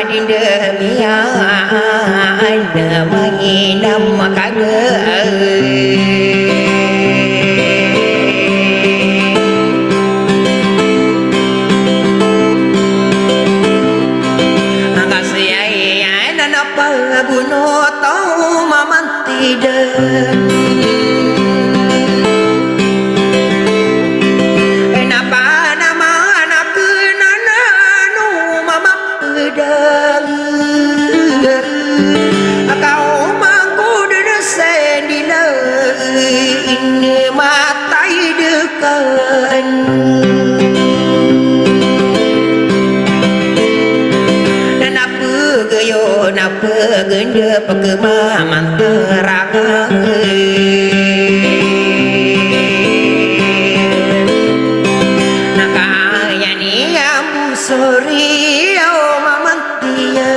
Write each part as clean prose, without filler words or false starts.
dinda miya mainam kaga Bunuh tau maman tidak Kenapa nama anak kenana nu mama pedang Kau mangku desen dina ini matai dekan Napa genda pekemaman terang Nakaya ni ambu sori oh mamantia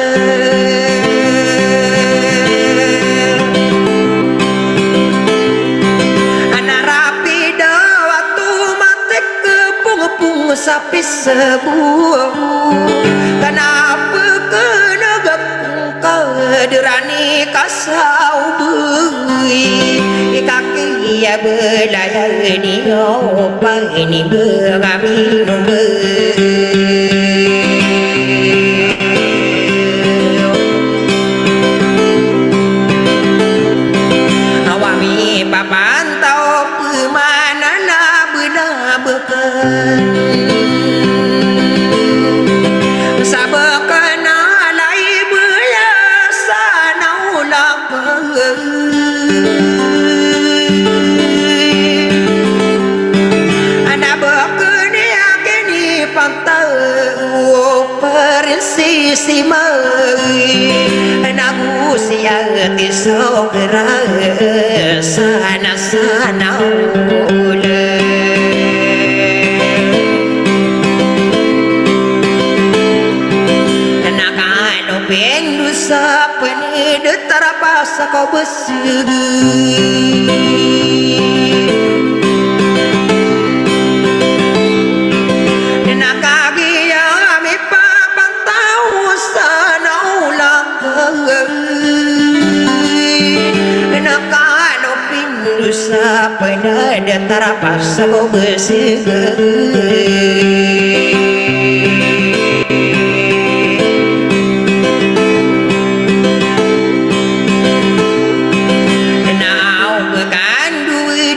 Anak rapi dah waktu mati kepung-pung sapi sebuah Kenapa kena derani kasau bui kaki ya belaya ni opa ini berami nomor awami papan tau pemana na benar bekan sabakan si mai nagu sia ti sogra sana sana ule nakano pendu sapene de tarapasa kau besegi Sapena de tarapasa kau besegi Nau bekan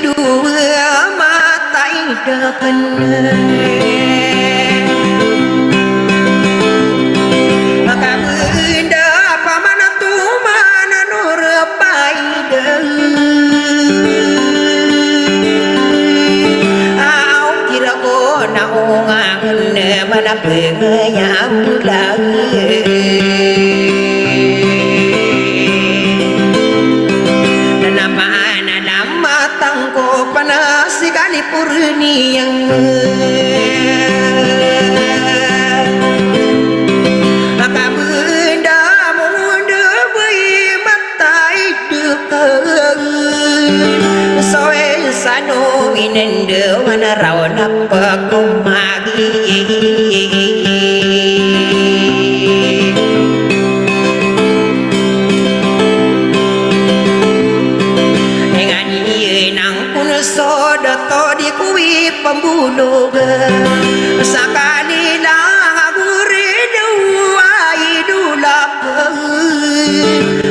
dua mata ida kena Maka benda apa mana tu mana nur paida mana pengayam lagi dan apa anak matang ko panas sekali purniang maka benda muda beri mata dekat soe sanu inende mana rawan apa kumagi dengan ini nang pun sodato di kui pembunuh sakali lang aguri dua idulak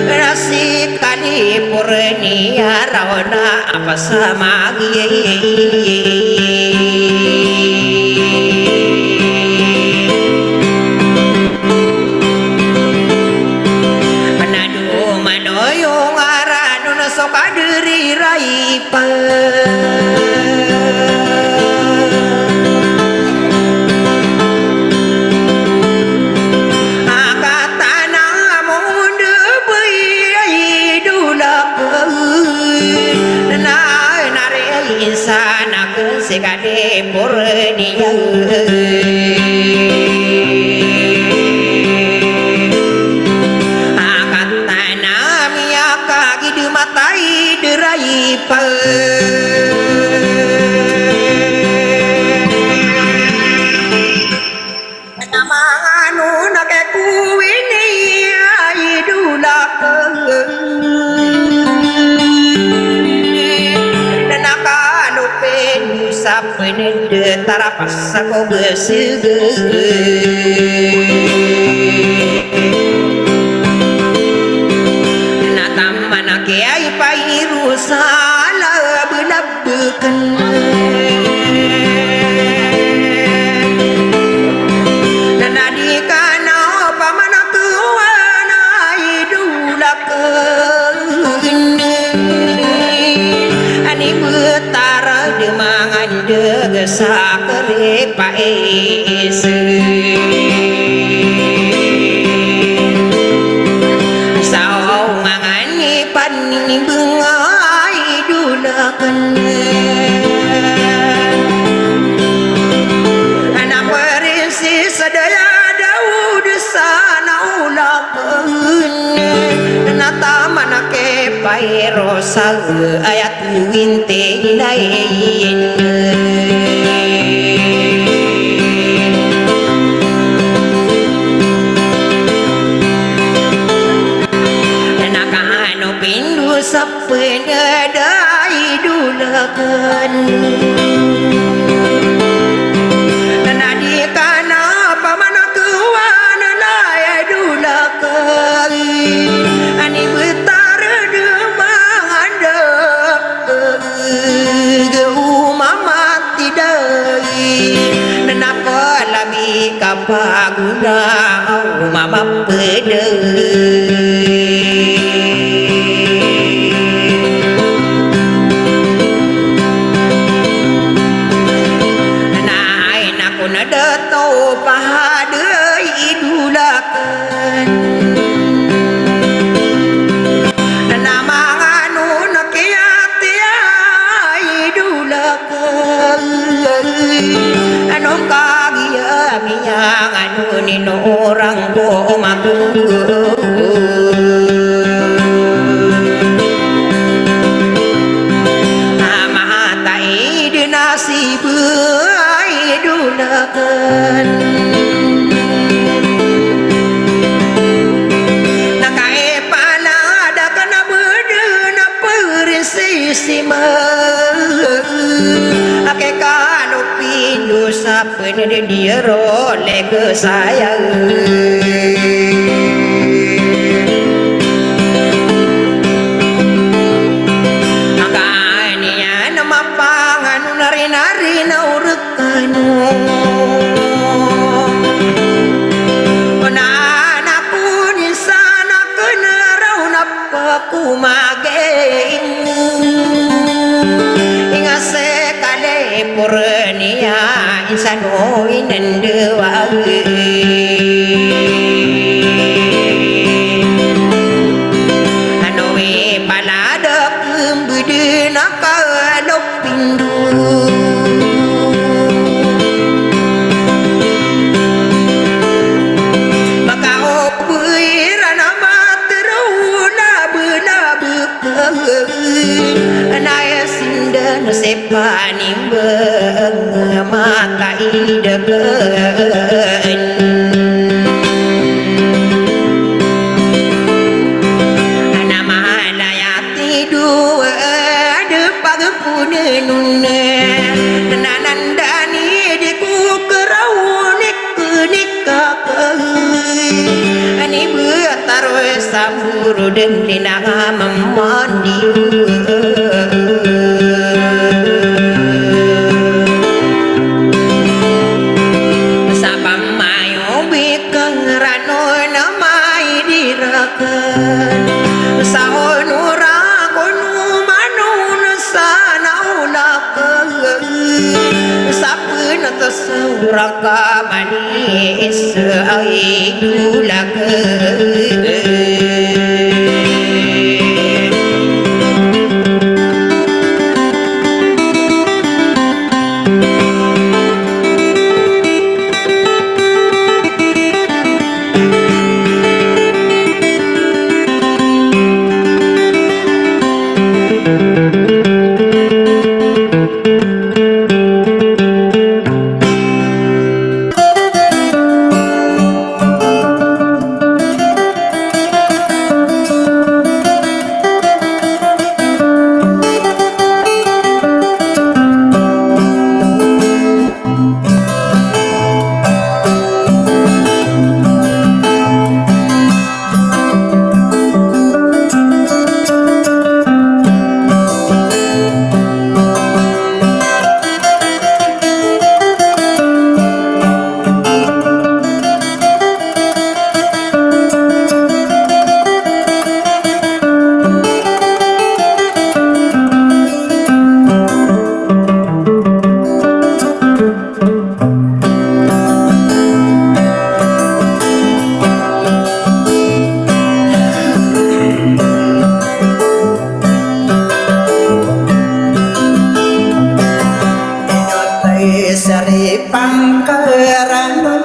rasikani purnia rawana apa sama Manado manoyong arano na sokaderi raipa sana ke sekade purnia akan tanam ya kaki di matai derai pa nama anu nak kuwini pas aku bersege nak taman kiai pairu salah benabekan dan adikana pamana kuana idulakan ani betara demangan degesa kere paes sawangan paning bengai dulakan anak berisi sedaya daud sanaulakan nata manake pairosa ayat winte lain nakano pindu sapena dai dulakan nadikana pamana kuana laya dulakan ani betar demanda mama tidai nenapa lagi kapaguna mama pedai dato pahadai idulakan nama anu nakiati idulakan anu kagia miyang anu nino orang go maku nasib idulakan nakai pala ada kena berdena perisi sima ake kalau pindu sapen dia role ke saya nari naurekanu nana pun insana kena rau napaku mageng inga sekale purnia insano inendewa anowe palada kembudena kalau pindu naya sinda sepani mata idegan ana malayati dua depag punenune nanandani diku kerau nikah ani betaro samburu dendina memandi sabam mayo bikang rano namai dirakan sahonura konu manun sanaulakan sapun tersuraka manis aidulakan kerana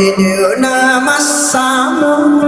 dia nama sama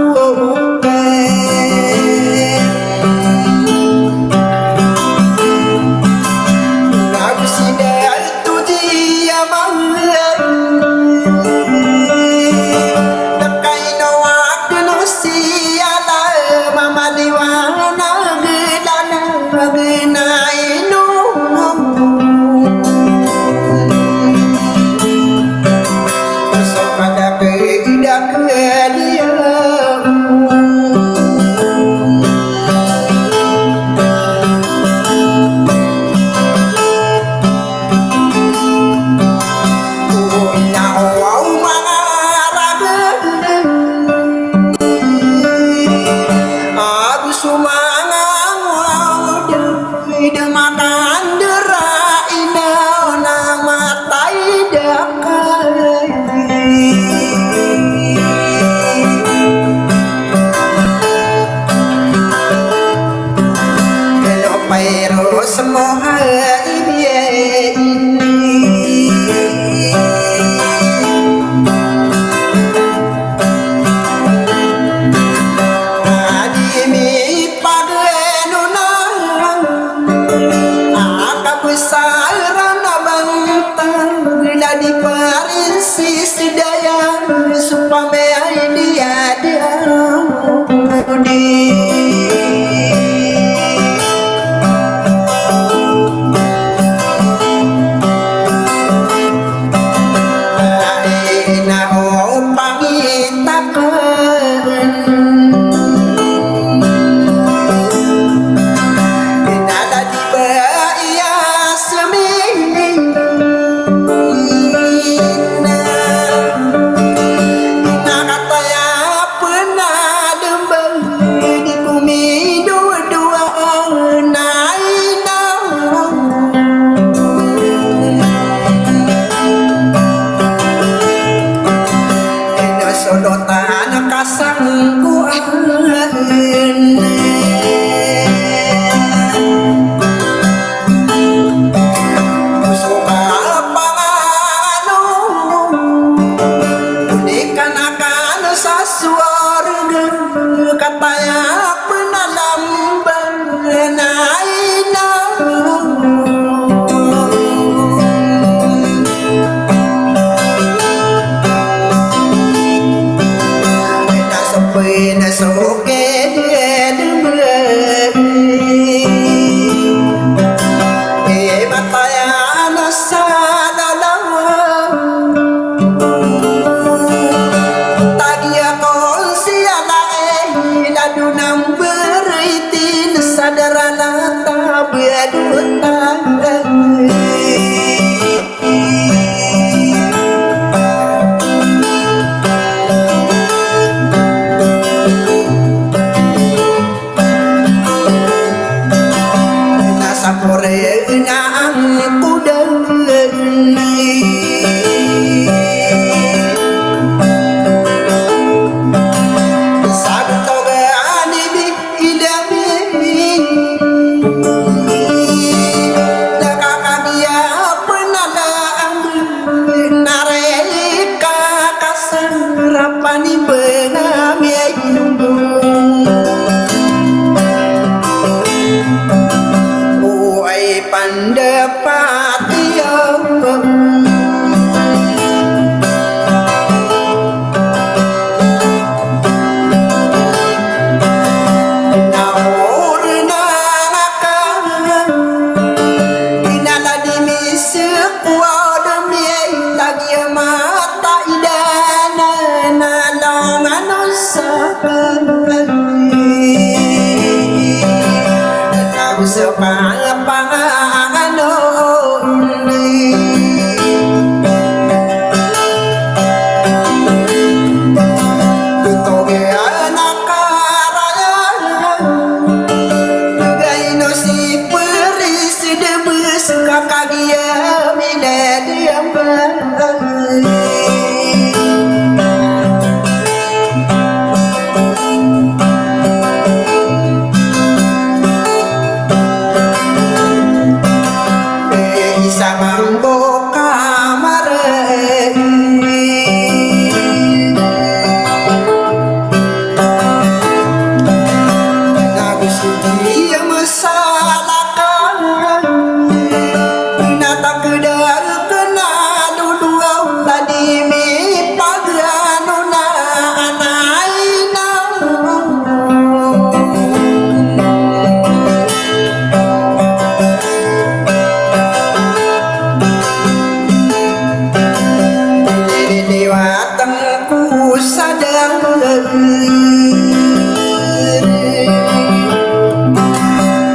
Dewatengku sadang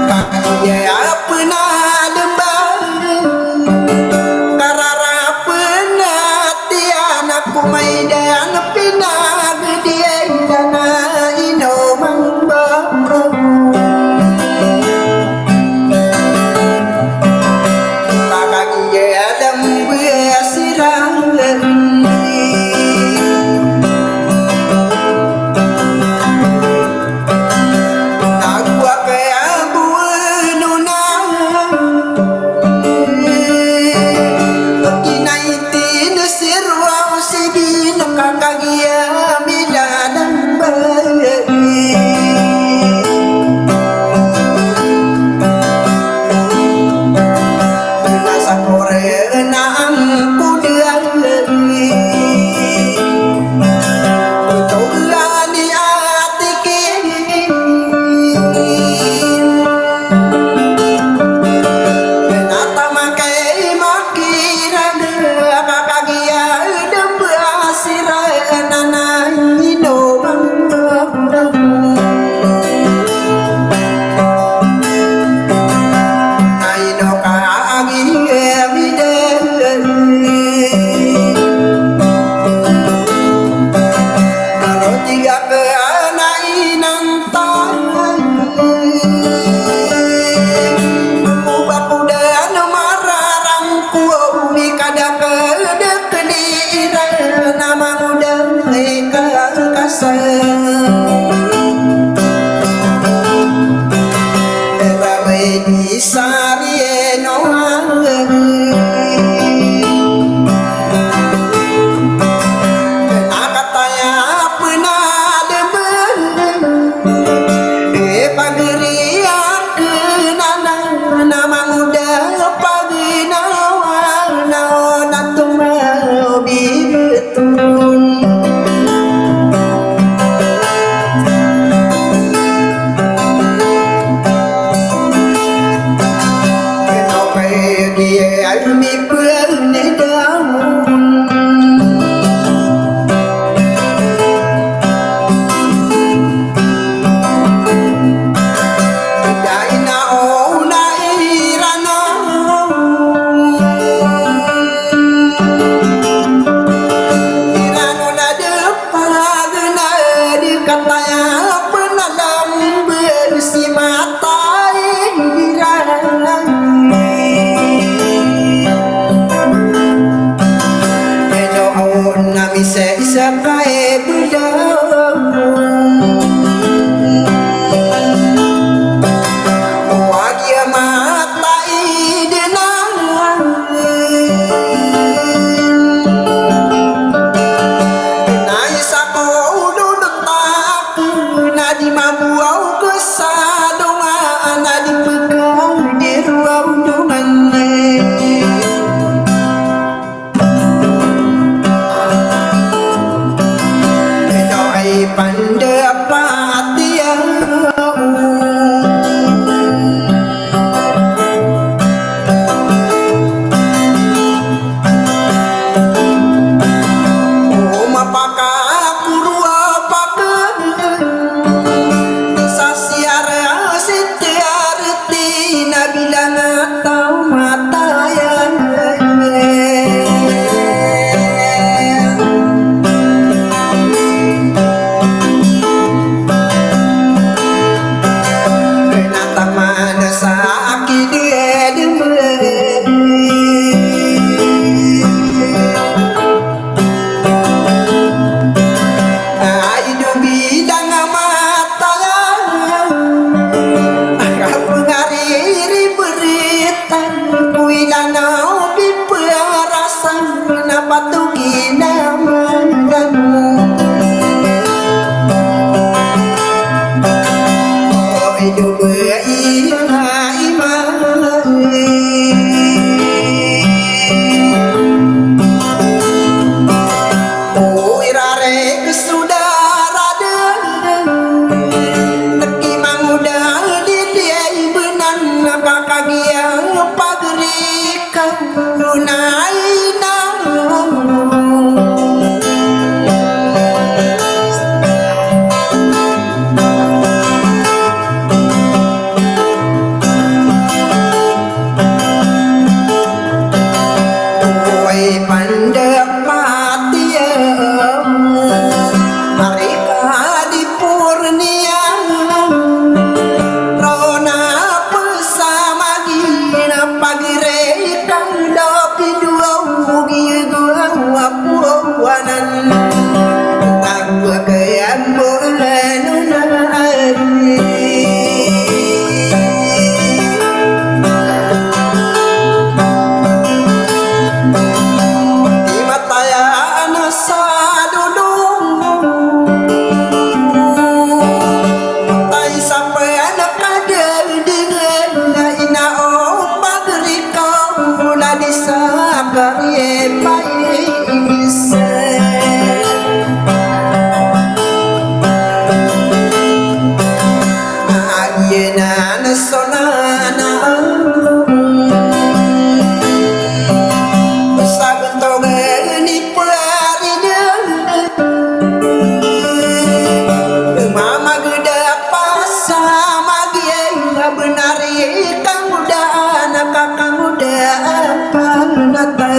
kakya pernah dembang karara pernah tian aku maidan pernah gede dana ino mambang kakya lembu sirang panan aku kayan bulan di mata ya nasa dudung tai sampai anak ada dengan ina ombak rikau la disakar ye paise ayena nasonana saben ni parida mama geda pasa magie benar ye kang muda anak kakang muda apa nata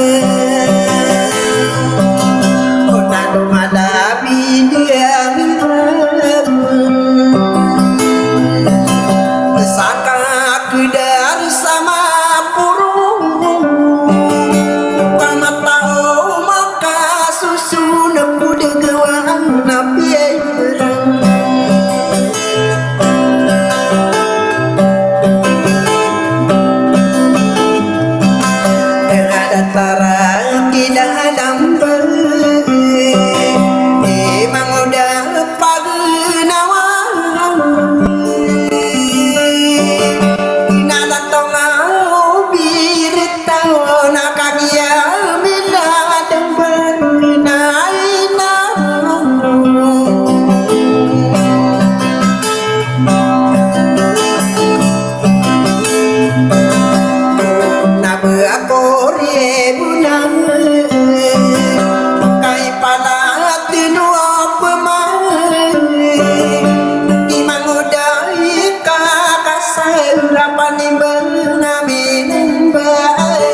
onado malabi dia saka kedar sama purung kama tau maka susu nepu degewang nabi ada tara di dalam emang udah pagenawang nada tongau biritau nakagia bila dembar naina nabe akore bunang kai palat tinua pemang imang udai kakasai rapani bengamin bae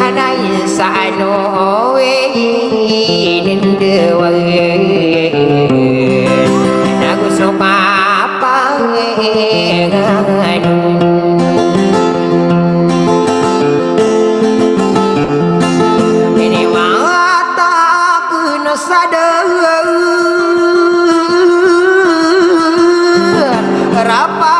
anai sano we nindewa nagu so papa nganu ini wata kuna sadar rapa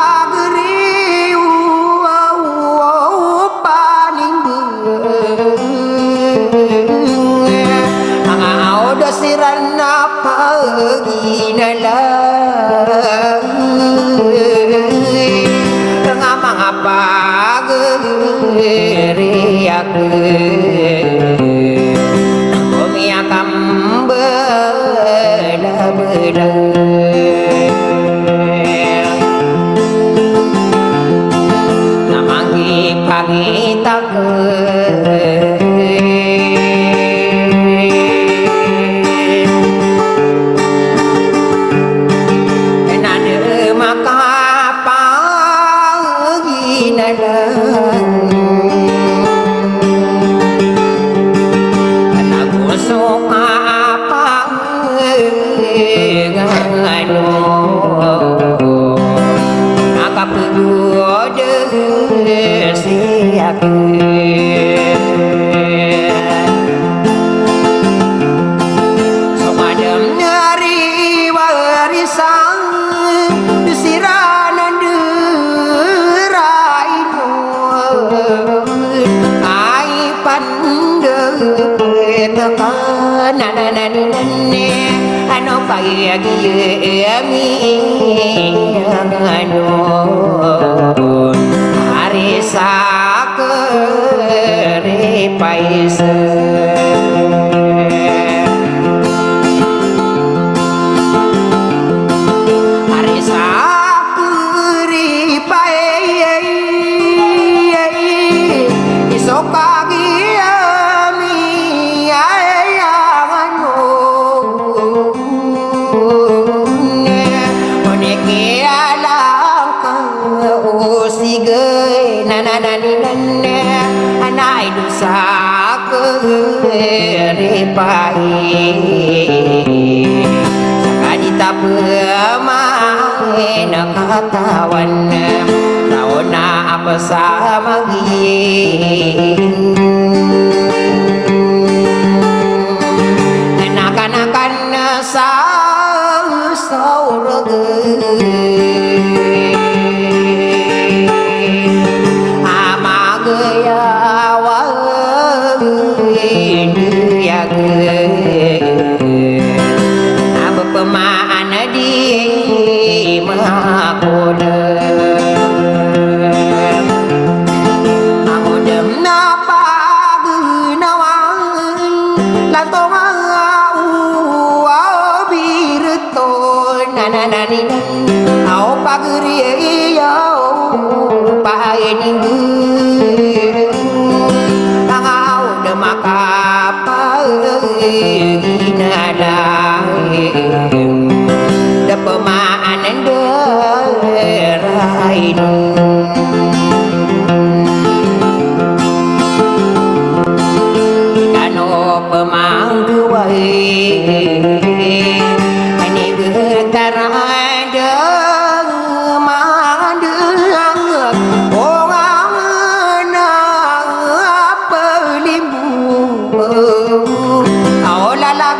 katawan taon na apa sa maging anak-anakan sa saurag amagayawa indiyag abapamaan di makoda akodam na pagnawan latong birto nanananinan au pagriyaw paening tangau de makapaginalay da pemaanan derain kano pemangguai ini berkarada mandang orang pelimbu aulala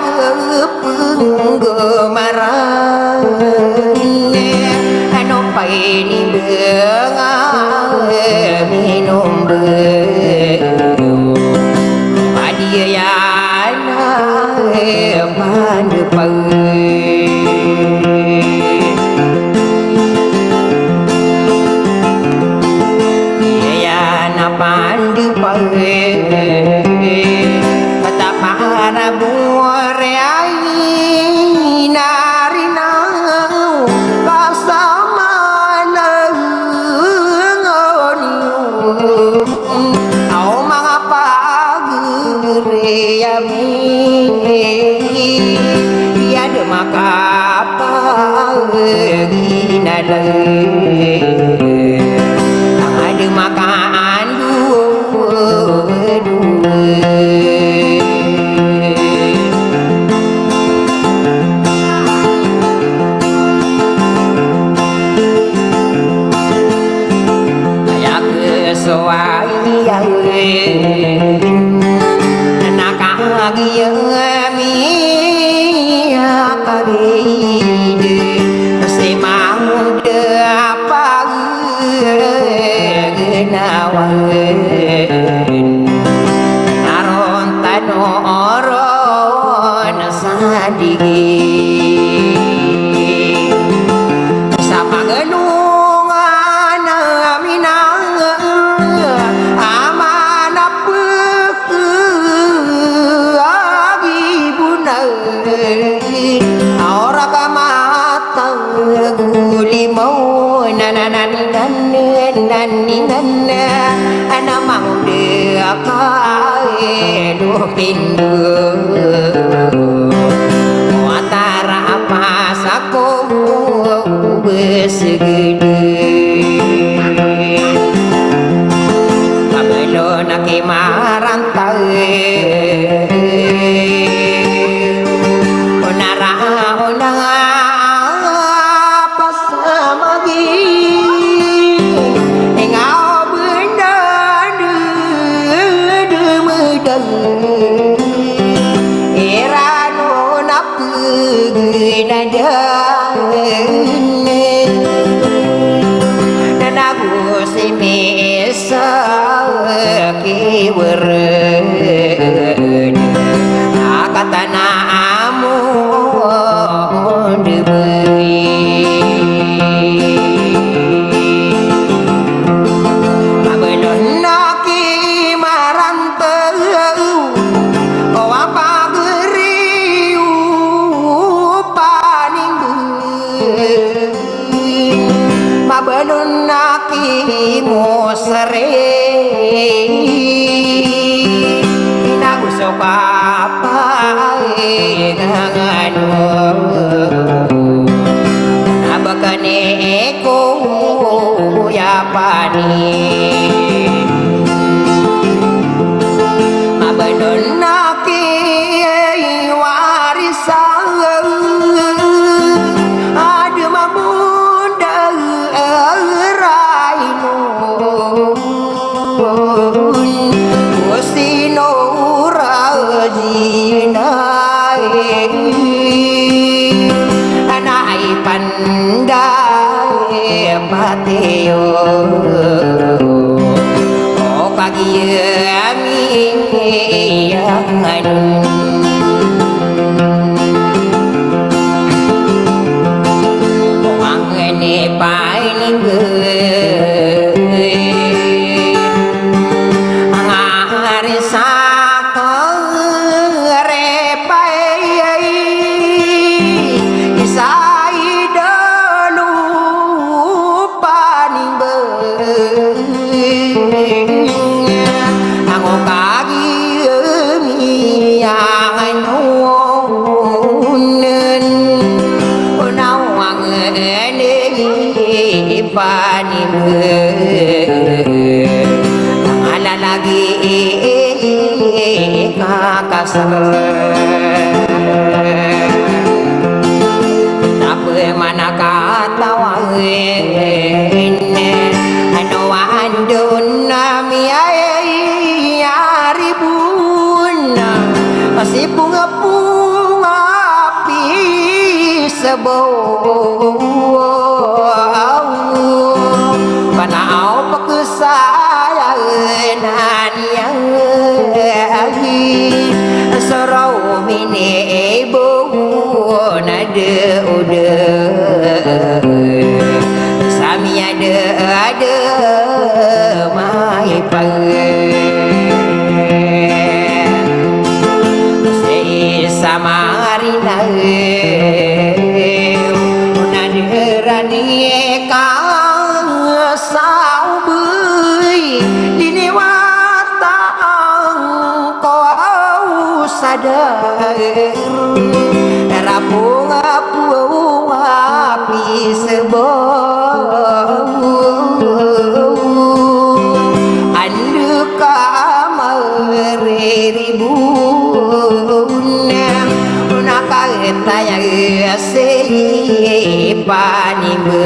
penggemaran ini minum adiana pandu adiana pandu kata para bureai narina au mga paguriyami yada makapaginalay ang ada makaan Nakagia mi akabide semang de apa genawan naron tanoron sadigi sapagenungan aminang amanapeu agi bunaeun aura kamatang gulimau nananan anamang dia kae pindu watara pasako besegede kabelo naki marantau onara pasamagi engau benda demedeng erano dan aku si mesa kiweren akatana amun debei abelon naki maranteu oh apa geriu paninggeun mabelon naki mosere papai nganu abakane eko ya pani mabalon naki warisan ada mabunda raino usino anai pandai pateo oh kagia mi yang adun mangene painingge ngarisa ala lagi kakasar tapi mana katawain anu andun nami ribun masih bunga-bunga api sebuah panau pakesayaan yang sorau mini ibu nade udah sami ada mai samarina naderani kang saubeuy dini watang kau sadar rapung api sebau andu kamari ribun nakageta yang panimbe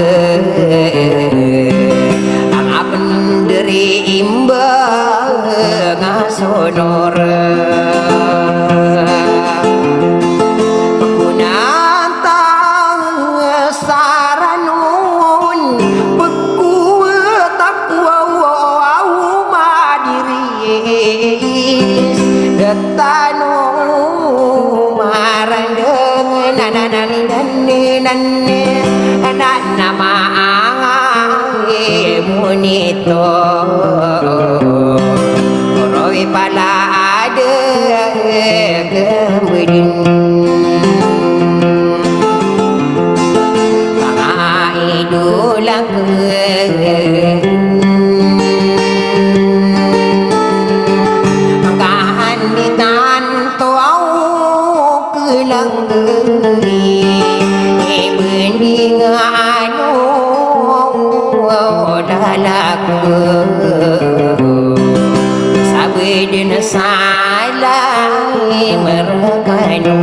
ang apenderi imba sonora Pakunantang saranun Beku takwa madiris Getanu marang dengan nama munito Roy pala ada kemudian idolang kehandikan tuau kelang bening anu dalaku sabedin salai merekanu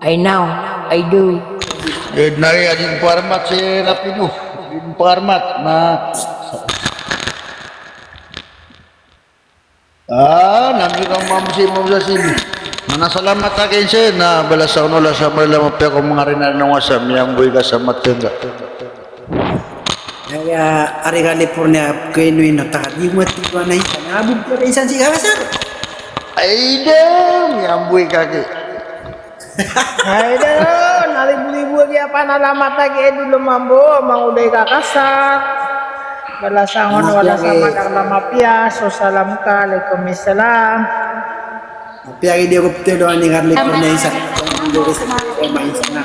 I know, I do. Nari ajin parmat si Rapidu. Ajin parmat na nanti kang mamsi mo sa sini. Mana salamat akin siya na bala sa unola sa malala mapya kong mga rin ng wasam yang buhay ka sa matenda. Kaya ari California kuenuin na takadi mo tiba na isa nabud ko isan si Kasar. Ay dem yang buhay ka ki. Ay daw, nalibu-libu lagi apa nalamat lagi dulu mambo, mang uday kakasar. Balasangon wala sama lama pias, salam ka, Waalaikumsalam. Piagi dia ko ptedo ani California isa. Assalamualaikum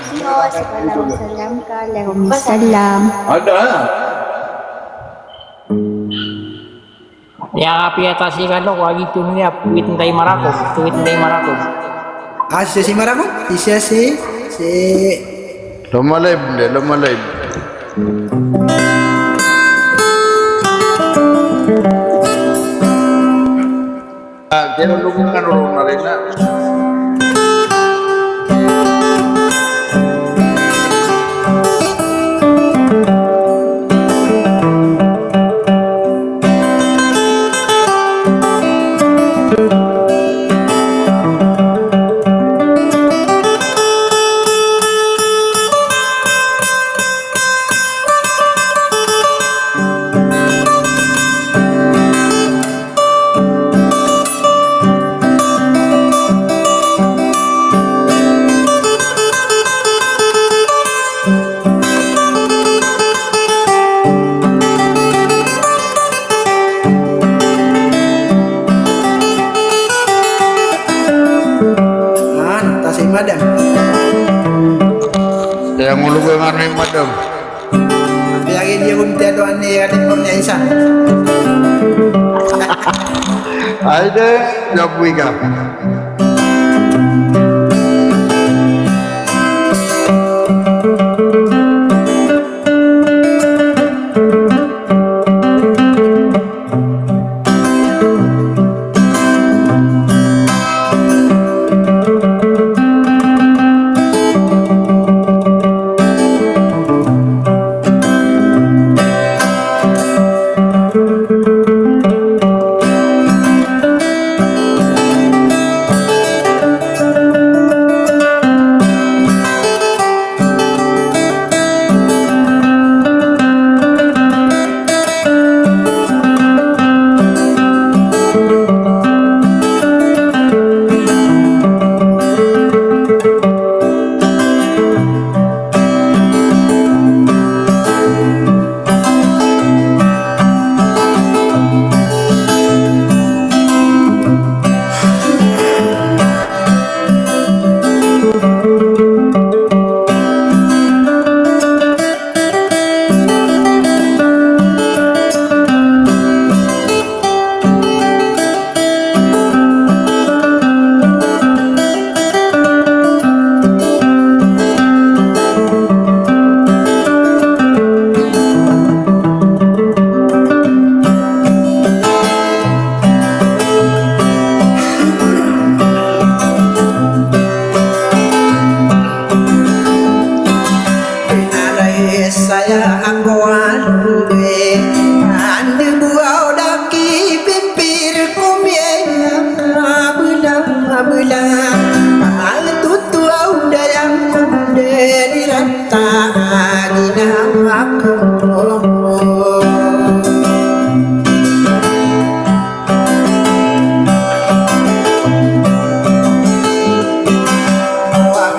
Waalaikumsalam. Ya kapi atas ikan lo, wagi tunya puit ntai marako. Asya si Marako? Isya si Lumalay benda, lumalay. Kaya lumungan orang na rin na. madam. Yang ngulugan ano yung madam. Biarin dia pun tiada ni California isa. Ay de, nabuhi ka.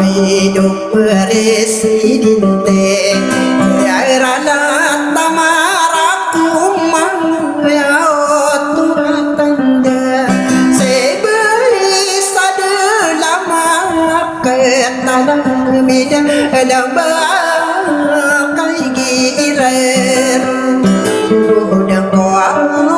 hidup presidente Airana tamaraku ya tanda seberi sadalama ketana midan lamba kai girer udah kau ambe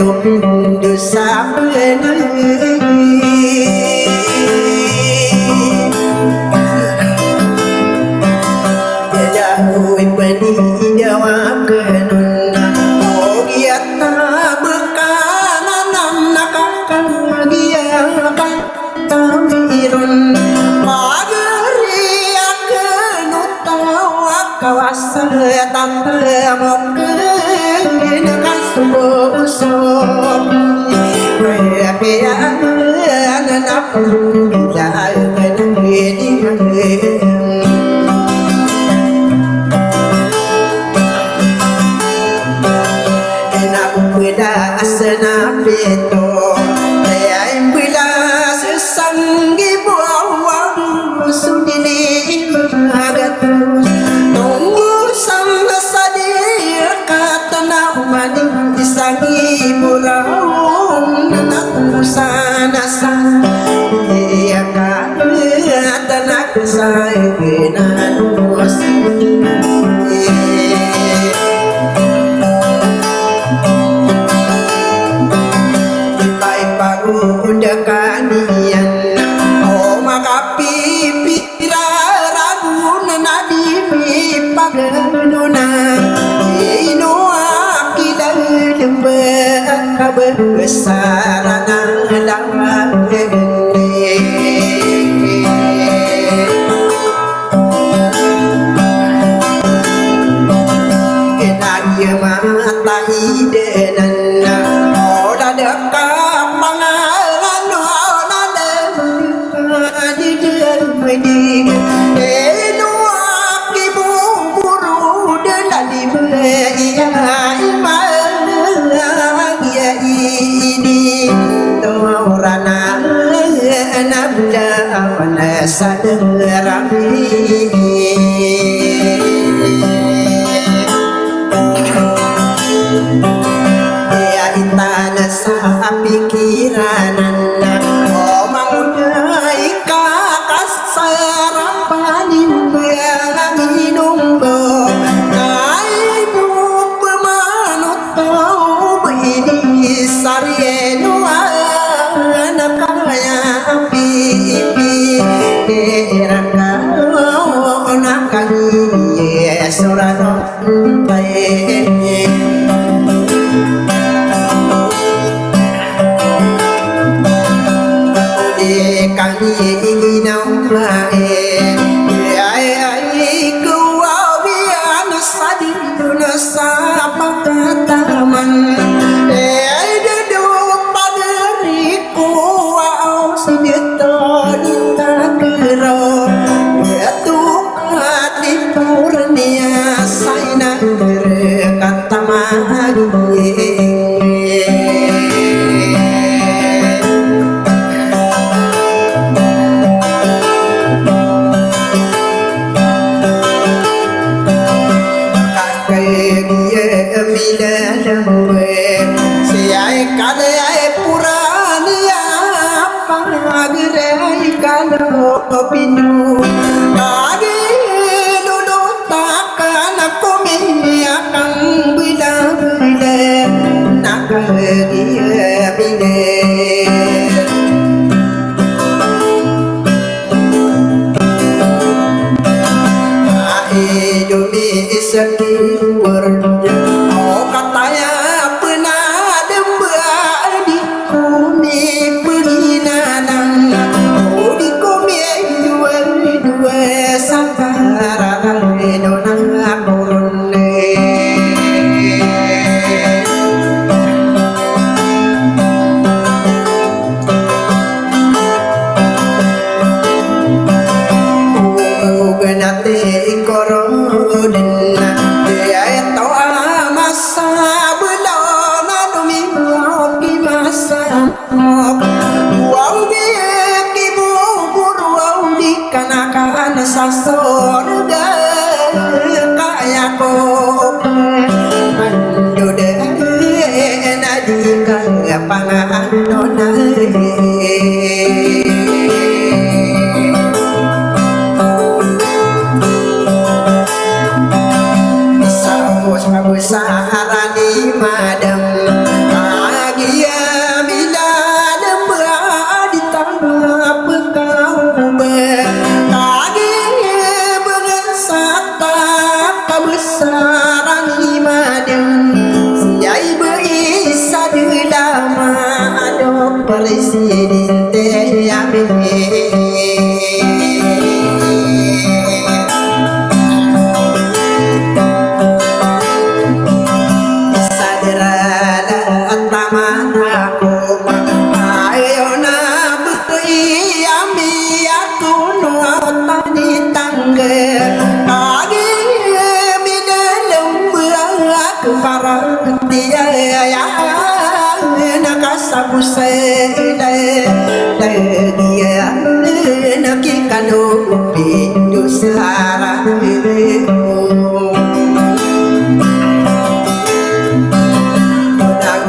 dum du sapna ya oi bani jawab kenuna oh giata bekana nam nakakang dia kan tamirun magari akenutawa kawasa tantamok kasubosok kaya anak dah asana beto ay bila sesanggi buang sudini magatu tunggu sampai sadir kata namani isangi burau natu sana sang ya kata nak saya kenanu kanian oh makapipi ragu nadi paganuna ino akila lembe kabesarana langene kenanya mata idenana oh dadaka ya intana sa pikiran oh mangudai kakasarapanin minum bo kai bu pemanut tau ini sarienu anak kaya pipi rakau nakani surano bae kami ingin nae ai kuau bian sadin sapa kataman ai dedu paderiku au sidito ditakero tu hati purnia saina kata mahagi Pindu lagi dulu takkan aku menyiapkan bila-bila nak dia bila hidup sekiwar oh katanya pernah dembak di kumi perinanan sorga kaya ko mandude nadika panganona saus mabusarani madam keparang dia yang nakasabusay dia nakikano pindu sarang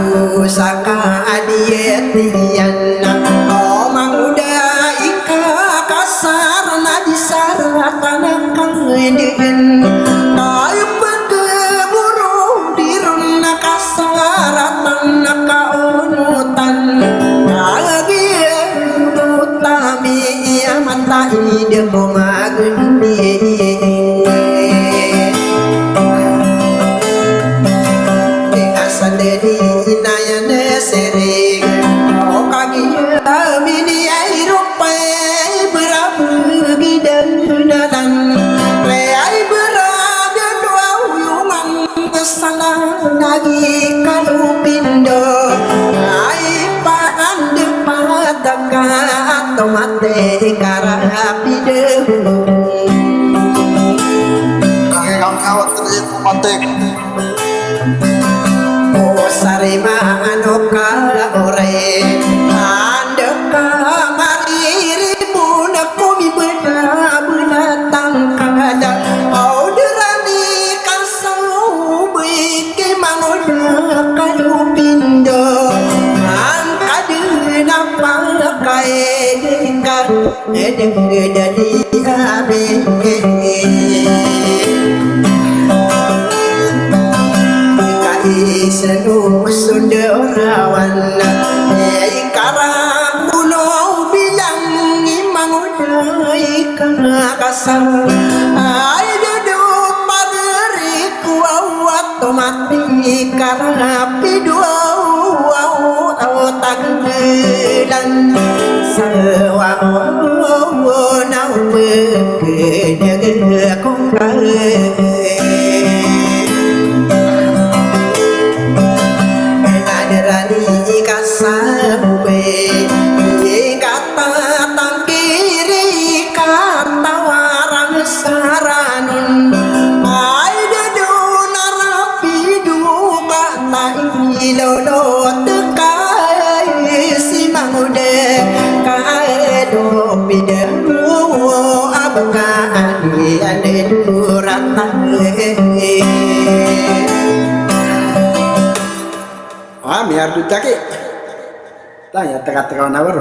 lagu saka adietian omang udah ika kasar na disaratan kangedin tayo pagkeburu dirun nakasaratan nakaunutan lagi utami mata ide kumagundi sendiri inayane sering o kagiya mini ai rupai berabu gidan dalan le ai berada dua uyuman kesana lagi kalupindo ai pahan depadaka atau mate karapide kawan-kawan terjadi pemantik sarima anoka ore andeka mariri puna kumi bena tangkada auderani kasau bike mangoda kalupindo angkadena pangkai dengkar edeng-edeng abe senu sundawan ikarang bulo bilang imang udai kasar ay duduk pageri kuawat tomati karapi dua taglan sawa nau bekedeg kongkare kasabwe kata tangkiri kata warang saranun ay dedu narapi duka ilolo tekai simangude kaedo pideru abka ane duratale biar dutake tanya teka-teka nawar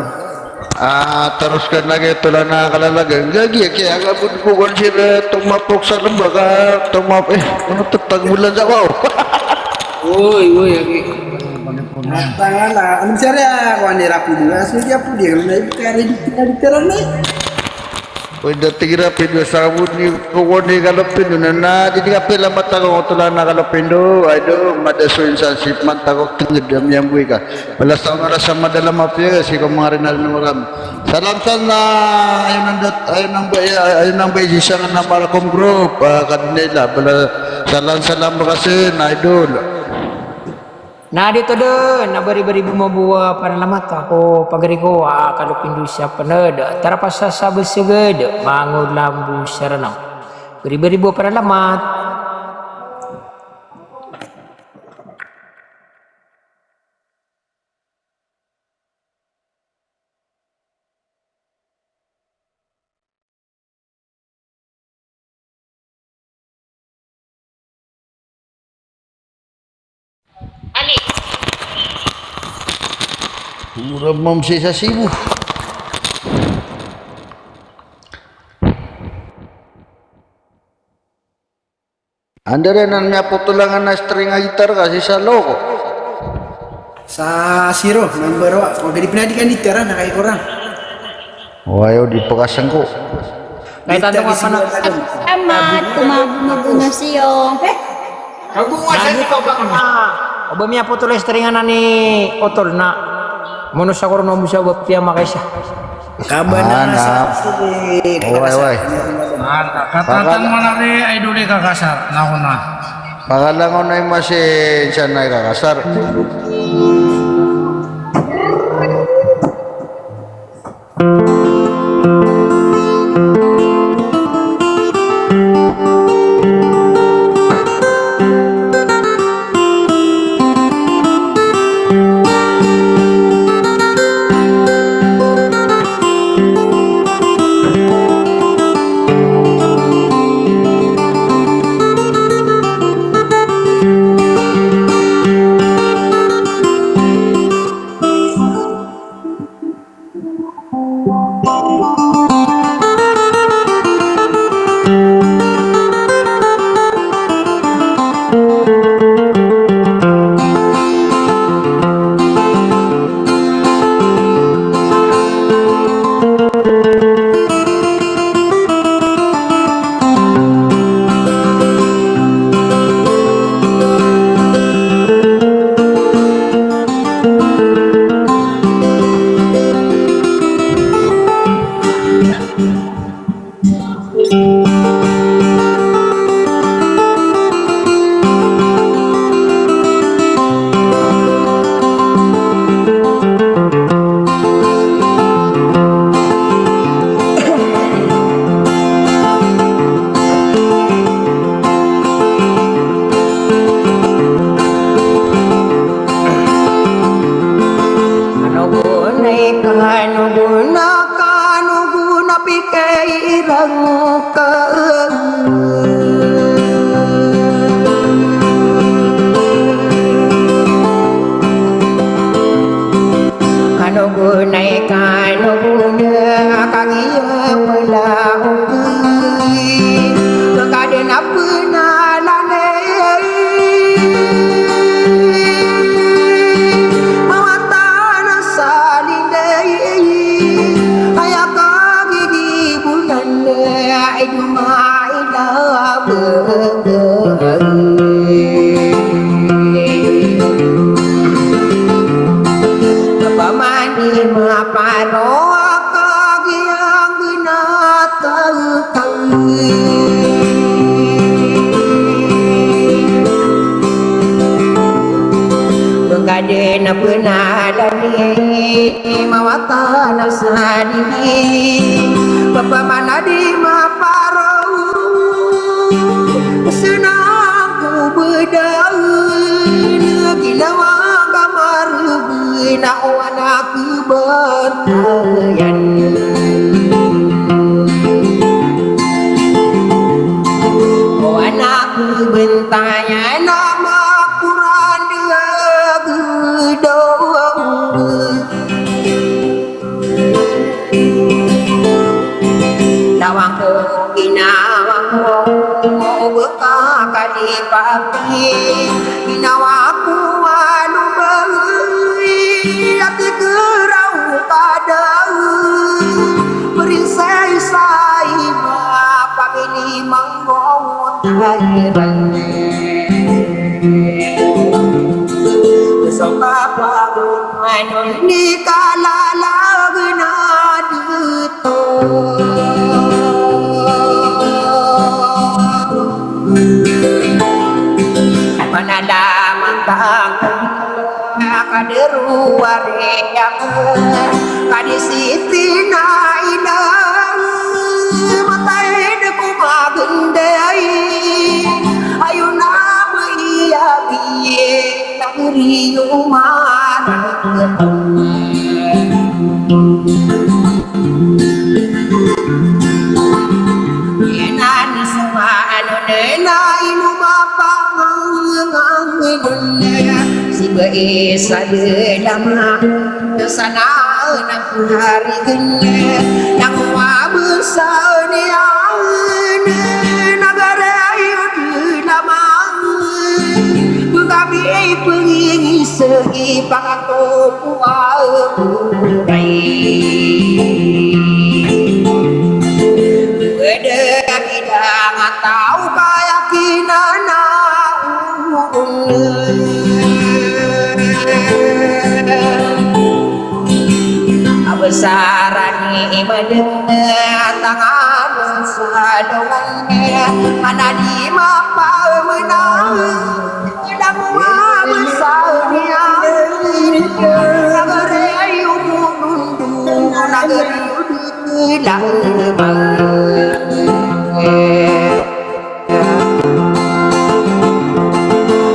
teruskan lagi itulah nakalalagay gagi kaya agabun ko konsira tumapok sa lembaga ano tetang bulan sa wow Woi, lagi. tangan lah anong sara ko ni rapi dulu asli dia pun dia na kare di teran na pwede tigira pindo sabun ni kukuni kalopin na jadi kapila mata ko itulah nakalopin ay do madaso insansip mata ko tingid yang buhay ka wala sa sama dalam mapya si kumarin na rin salam sana ayun ang bay isang na malakom group kanila salam kasi na idol. Nah dito doon, na bari-bari bumabuwa para lamat ako pagarigo kalupin doon siya panad. Tara pa sa sabos sagad, mangod lambu siya ranang. Bari-bari buwa para lamat. Murah mamsi sa Cebu. Anda rin ang naputulangan na string gitar kasi sa loko. sa siro number 1 kung pinadikan di teran na kay kurang Wayo di pakasan ko. Kahit ano ka pa na. Salamat, kumabumabu na siyo. Nandito ka ba ka? O ba miya po tuloy stringan na ni Otol na Mono sa koron mo siya wapya makaisa. kaban na sa Way. Katatan mo na rin ay duli kakasar na una. Pangalangon na yung masin siya na kakasar. Gade na penalani mawata nasadi Bapa mana di maparau senang ku bedaun ginawa kamar bina wana ku bertayan wana ku bentayan nama Quran Lawang ko ginawa ko buka kadipapi ginawa ko anu bayi ati kerau kadau berinsai-sai bapa bini manggot hairan Besok apa manon ni kalala gena dito Manada mangkang kaderu wareang kadisiti naidang matai deku magendai ayuna iya biye negeri umat Yenani semua anu nena inu si bae sadedama sana nak hari gene yang wa besar ni negara ayu lama kami pengi segi pangato puai beda kita tahu keyakinan Abesarani mendengar tangan sadongannya mana di mapa menang sedang besarnya negeri ayu mundur negeri hilang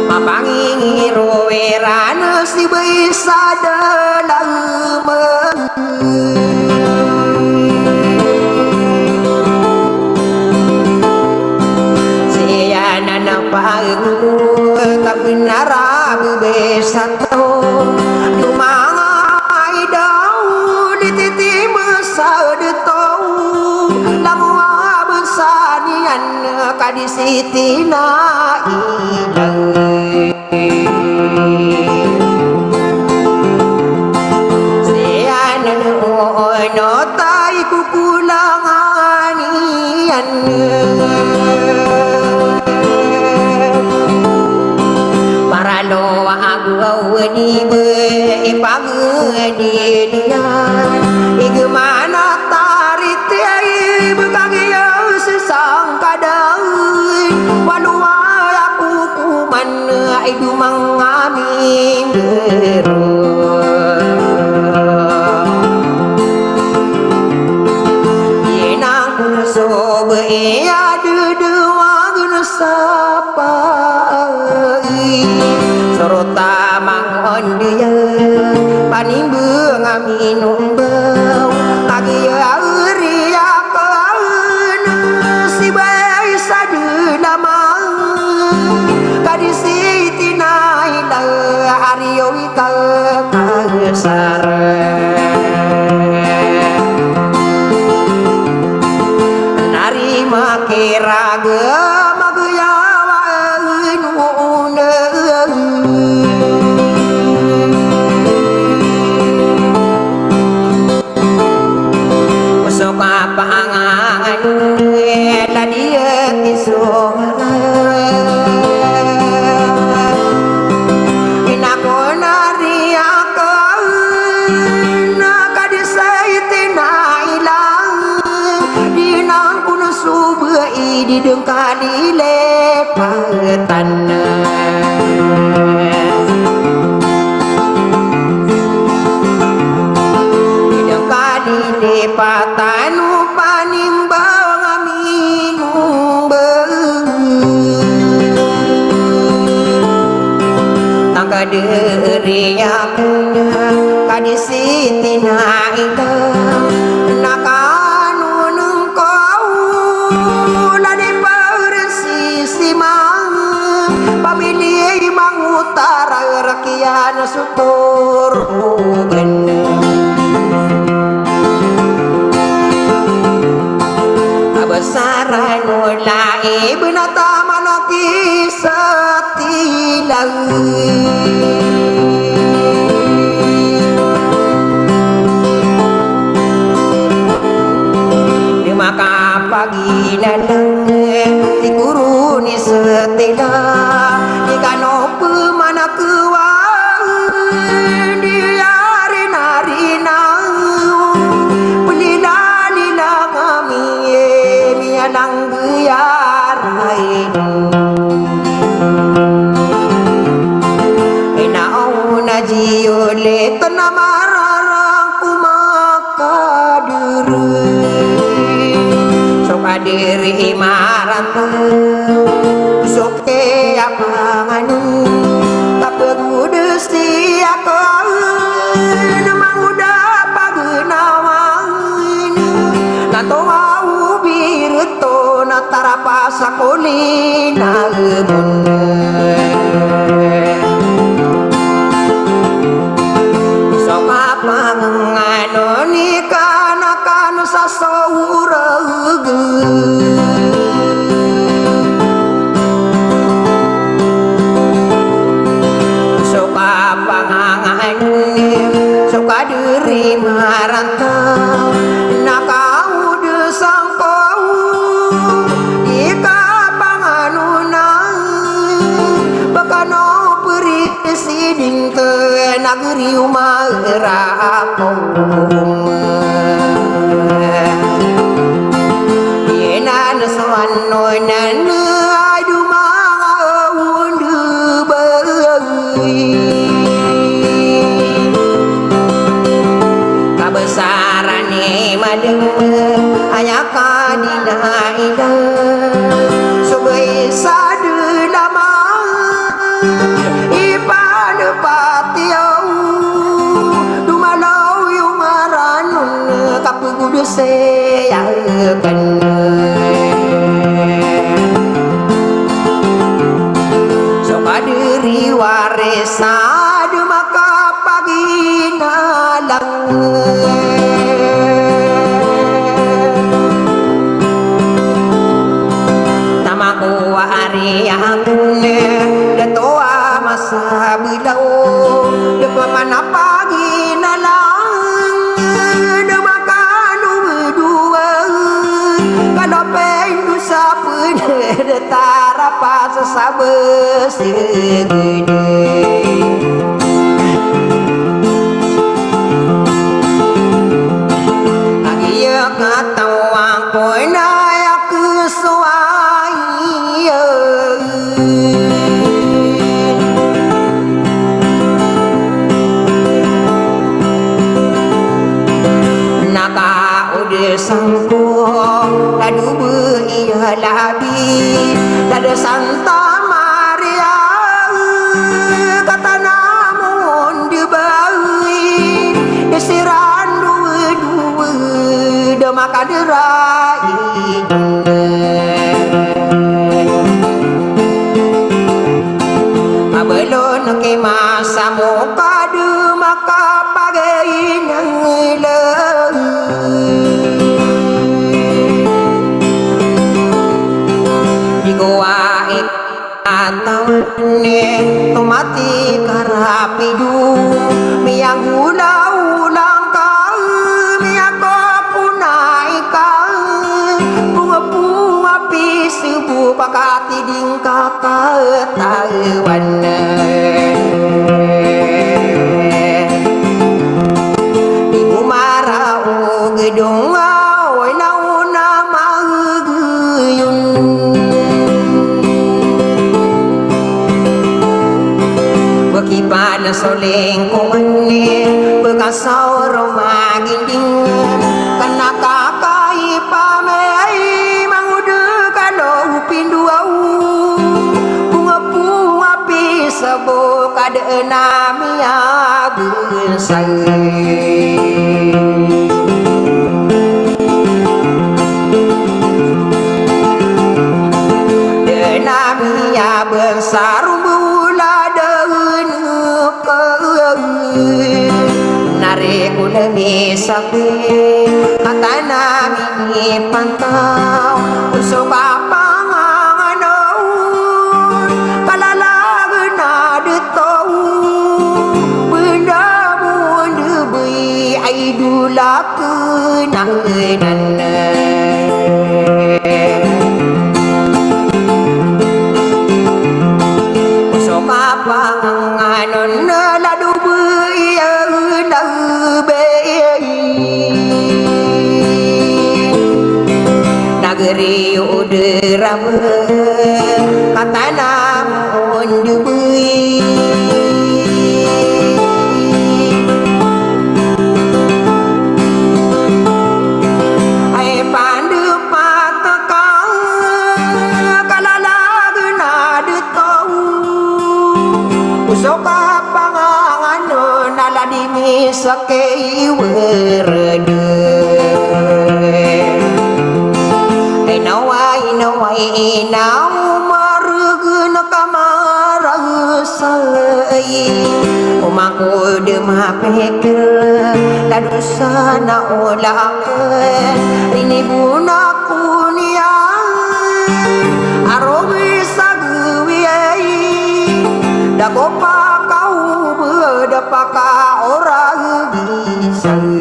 mapangi roerana si bisa dalam siana nampagu kabinara bebesato lumai daun di titi besar detau lamua besanian kadisitina idang notai kukulanganian para doa aku di beipang di dia igmana tarit ai bekangia sesang kadang wanua aku kuman idu mangami beru Iya dedewa sapa sorota mangon dia panimbe ngaminum bau lagi auria kaun si bae sadu lama kadisi tinai da ario ika kasar Makiraga magayawan unang Usok kapangan ladia kisora Inako nariakan nakadisay tinailang Dinang kuno subai di dengkali lepas tanah maka diri aku kadisi tina ita nakanun kau ladi persi simang pamili mangutara rakyat sutur kebesaran mulai benata manaki setilang maka pagi nanang di kuruni setila di kanop mana kuat di arina pelila lila kami mianang biarai enau najiole tenamarang kumakaduru diri imarat soke apangan kapegudesi aku nemang udah pagenawan nato au birto natara sakolina sok apangano nikanakan sasaurag suka pangangan suka diri marantau nakau desang kau ika panganuna bakano perisi ding ke nagri umara aku soanoy nanu adu maundu bagi kabesaran ni madeng hanya kadina ida subai sadu lama ipan patiau dumalau yumaranun kapugudu seyakan diri warisad maka pagi nalang namaku ari angune detoa masa bilau depa mana pagi nalang demakan berdua kalau pendu sapun detara pas sabes gede lagi ya kata wang poina ya kesuai naka udah sangkung ladu beia labi lada Santa Maria kata namun dibawi desiran dua-dua demaka derai abelon ke masa muka demaka pagai nang kuaik atau ne mati karapidu miang ulang kau miang punai kau bunga pisubu pakati dingka ketahuan ibu marau gedung awai nauna maguyun Bagaimana soleng kumane Bekasau rumah ginding Kena kakai pamei Mangude kalau pindu au Bunga-bunga pisabo Kada namia bersai namia besar bula daun ke nare guna misabe kata nami pantau usuk apa nganaun kalalaga na de tau benda munde bui ai dulak nan panganon ladu beia nabe nageri udara kata namun debui ai pandu patakang kalalaga na de tau soka pangangan nala dimisake werde inawai nau marugna kamarasai umaku demapekil ladusana olak ini bunaku niang arobi saguwiai dago pakau berdapaka orang gisang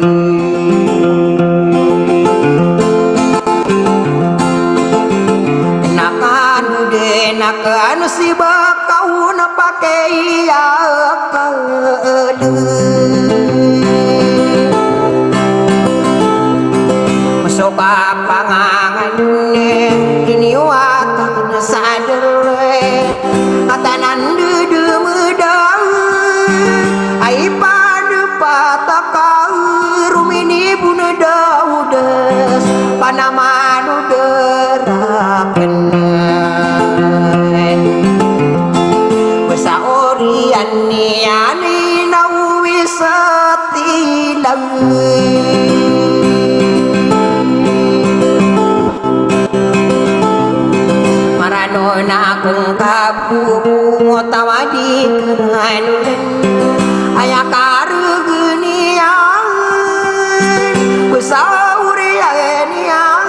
nakan si bakau na pakai akal masuk pangangan ini watan sadar atanan dudu medang ai padu pataka rumini buna daudes panamanu deraken saorian niani nawisati marano na akong kabu tawadi keranulan ayakarugunian besaurian nian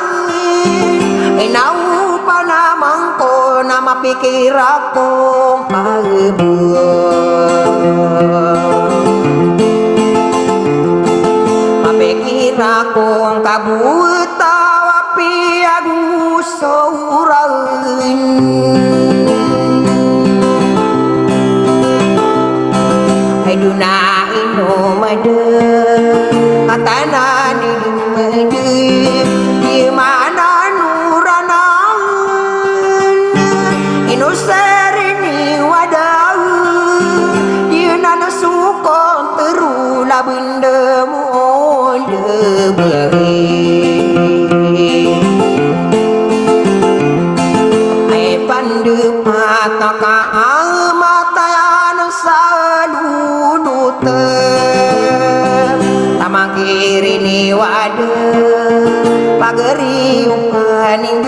inau panamang ko na mapikir akong mapikir akong kabuut tapi aku seorang hai duna ino made katana di made di mana nuranan ino serini wadah di nana sukon terula benda monde beri ai pandu pataka matayan salunut tamakiri ni wade pageri upaning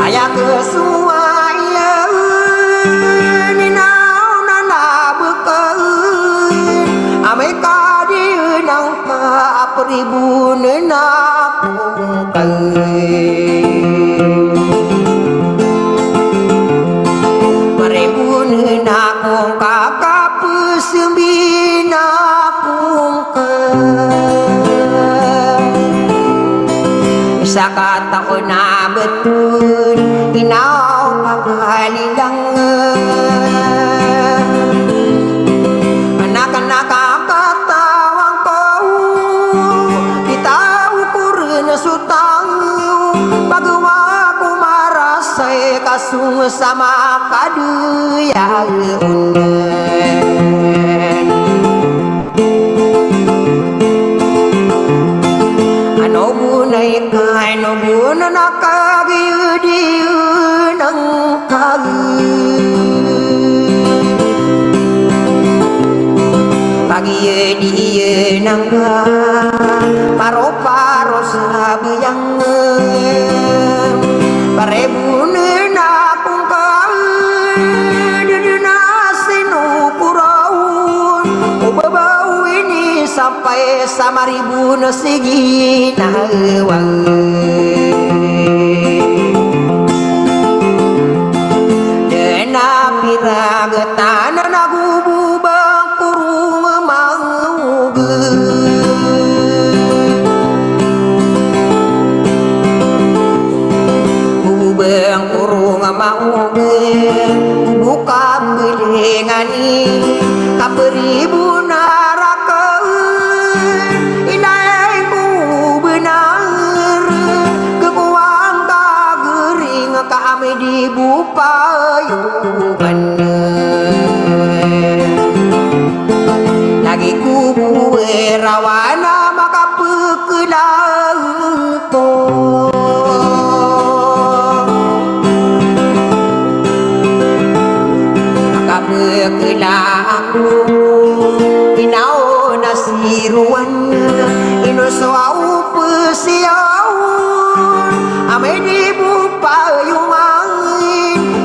aya kesuaya ni nau nana bekel ame kadi nang ka apribun nakung maribun nakung kakap sembi nakung sakata ko na betul inaw pagalilang anak-anak kakatawang ko itaw ko rin sutang pagawa ko marasay kasung sama kaduyang ano gunay ka ano guna nakagiyudiyo dia nangga paro-paro sabuyang parebune na pungkal dina sinukuraun ubabau ini sampai sama ribu segi nawang dena piragetana nagubu bang kurung mangge bubang kurung mangge buka belengani kaperibu narakeun inai ku benar kekuang kagering kami dibupayungan lagi kubu rawana maka pekelang to maka pekelang inau nasiruan inu soau pesiaun ame dibupayungan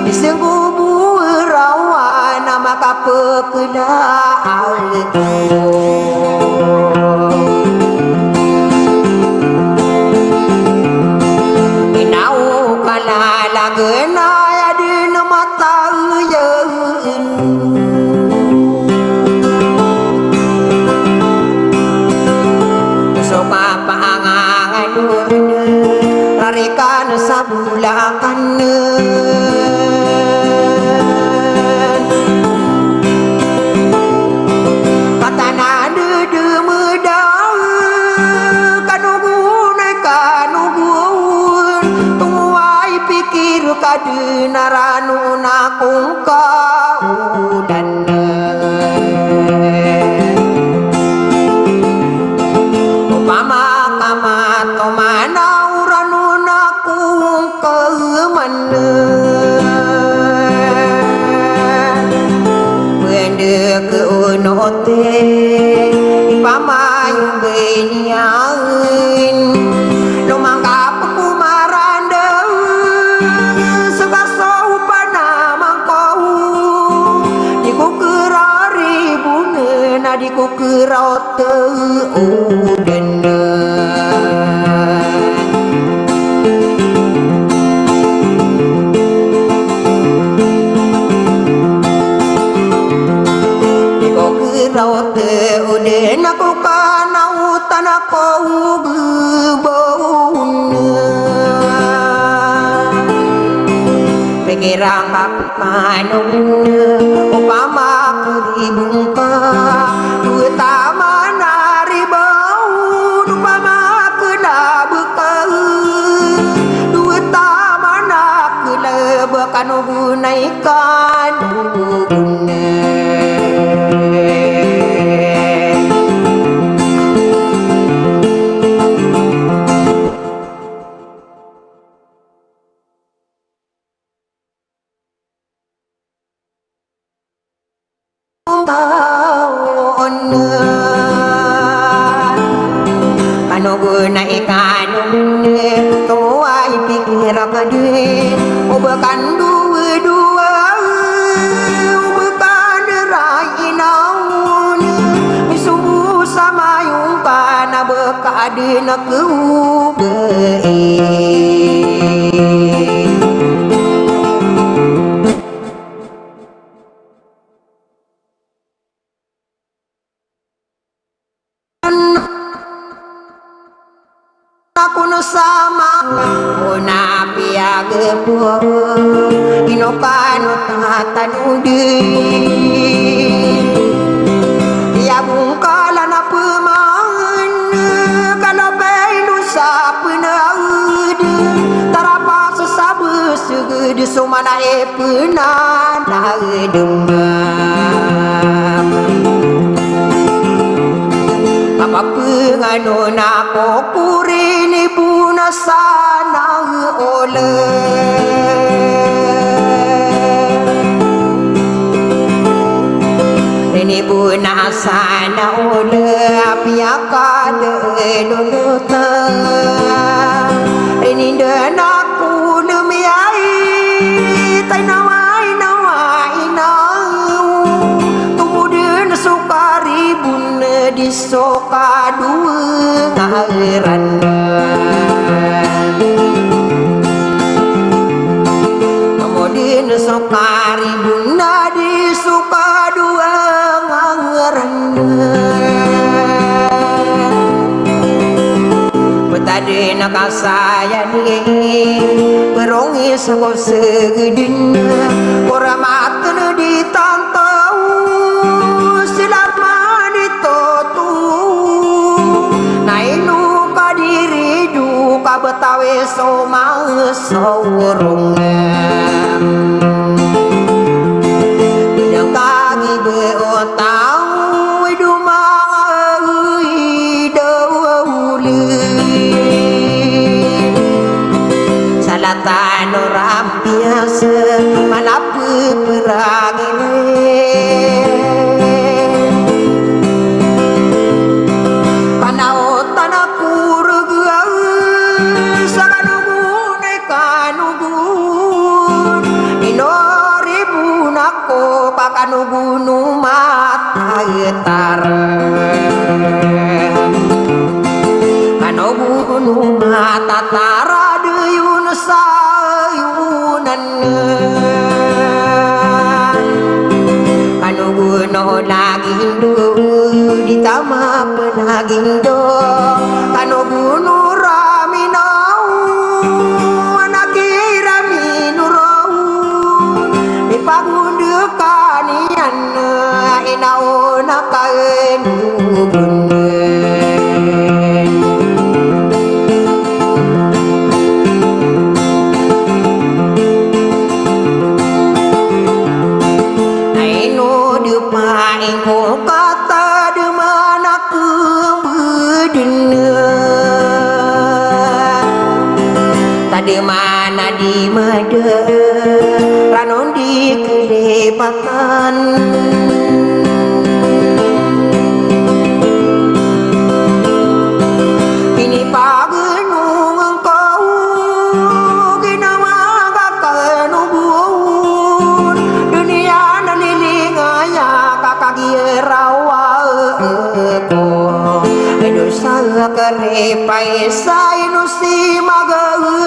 disenggubu rawana maka pekelang inau kalalagena adina mata yeun soka pangangan rarikan sabulakan kadenaranu nakung kaudan upama kamato manauranu nakung keumane bende keunote ipamayung beniain lumangka diku kerau teudan diku kerau teudan aku kana hutan aku bebaun pikiran aku kanung upama keribungka utama nari bau upama kena bekal dua tama nak kena bekan gunaikan guna kanu guna ikanun tuai pikir kadin ubekan dua ubekan rai naun misubu sama yung kana bekadin keube aku no sama una piage po inokano tatanudi ya bungkala na peman kalau penu sapenaud tarapa sesabe segede somana epenan demam apa pengano nako kurini puna sana ole ini puna sana le pia ka de dulu ta ini de naku le mi ai tai nawai nawai na kemudian sukari bun di soka dua ngairan kemudian sukari bun di soka dua ngairan betade nak saya ni berongi sekop segedin orang mata ditantau selama ditotu nainu kadiri duka betawi soma sorong bidang kaki beotau salatan orang biasa mana perang ini panau tanah kurga sakanugun kanugun inori bunako pakanugun mata getar kanugun mata tara deyun sayunan kanuguno lagi do ditama penaging do kanuguno raminau anakira minurau dipagundu kanian inau nakanugun kata di mana kebudina tadi mana di mada ranon di kelebatan ini pagenung engkau ginawa bakal nubun dunia naliling kakagirawa dosa kerepai sainu si magadepan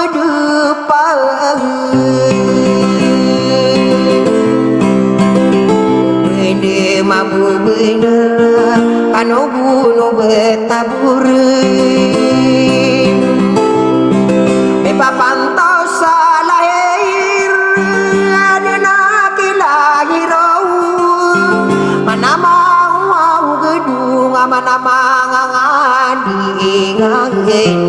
bede mabu beda kanu bunuh betaburin bepa pantau salahir adena kilahirau mana mau gedung mana mangangadi ngangin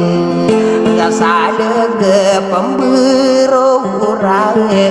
ya salega pembero rae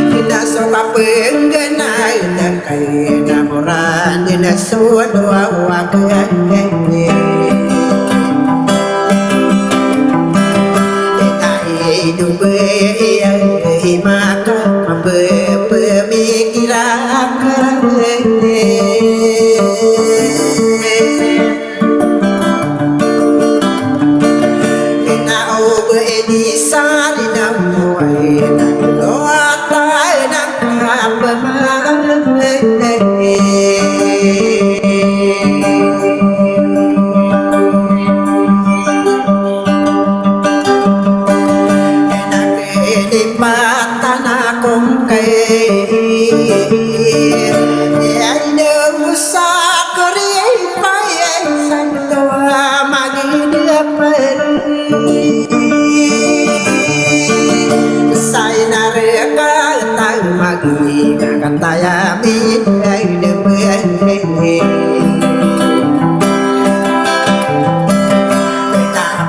Kita soka penggenai terkait namoran dina suadua wakai hidup maka pemikiran na di sari na muay na doa tay na Matan akong kay Yaido sa kuriyay payay Santawa magidapay Say nareka tayo magigakatayamin Ay naman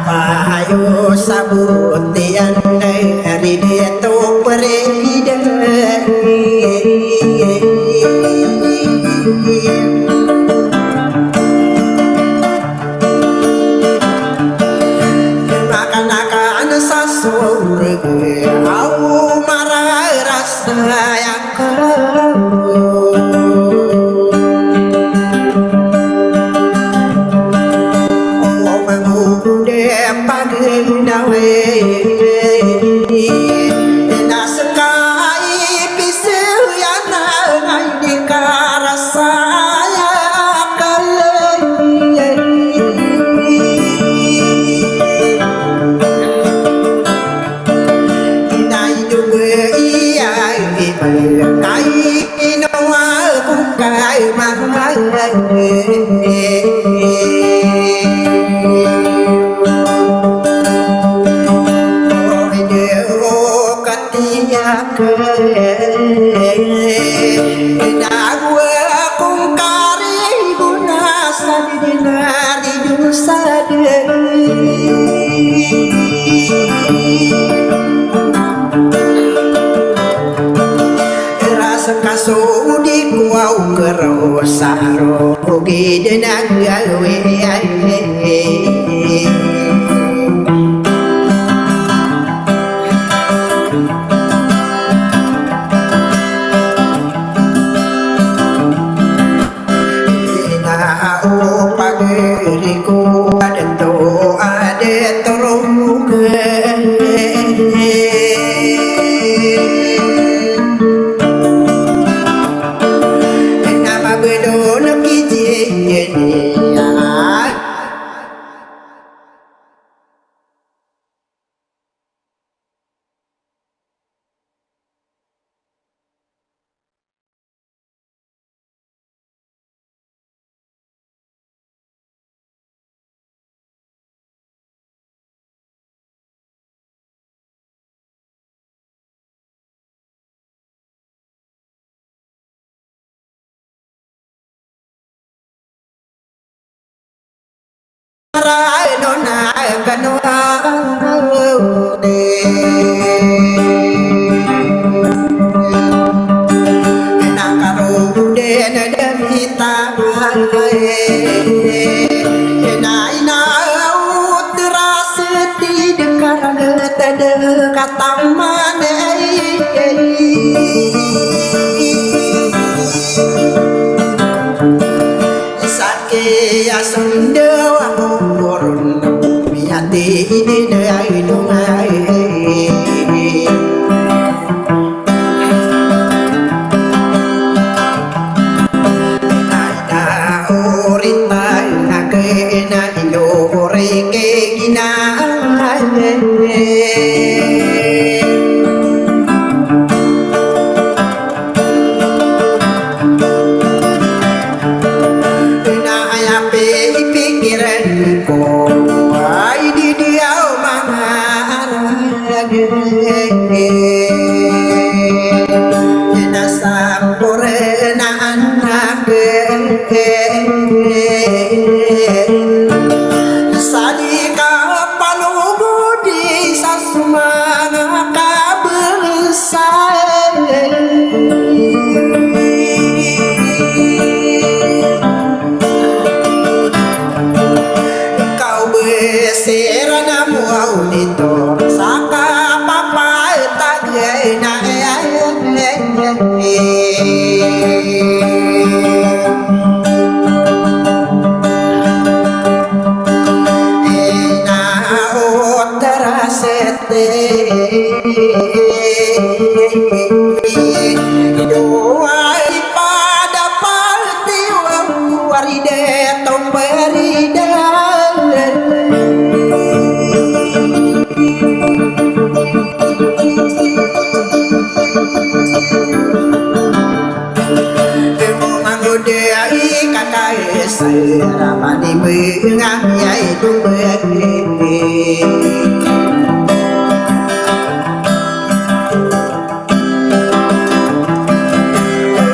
Pahayo sa butian ay hari dito perida Makan-makan sa sore Aku marah rasa yang Kasudi kuau kero saro gede nagawe Sali Ramani mengang yaitu begini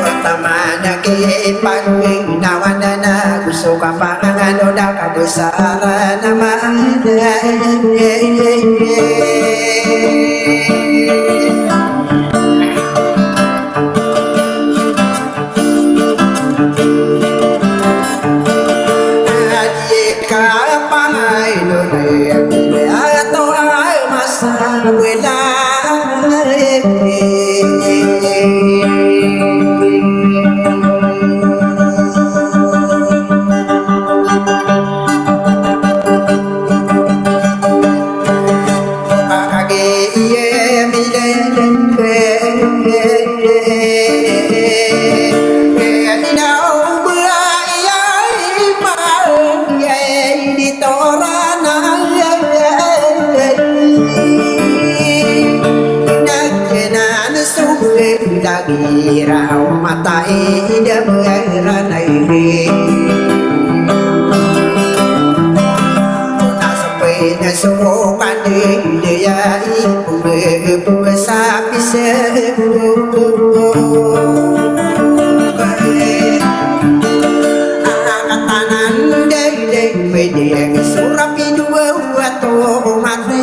Pertamanya kipan nawanana Kusuka pangan oda kabesaran nama Rau mata ida beranai Tak sepenya semua pandai dia ibu besapi Angkatanan dek pedeng surapi dua atau mati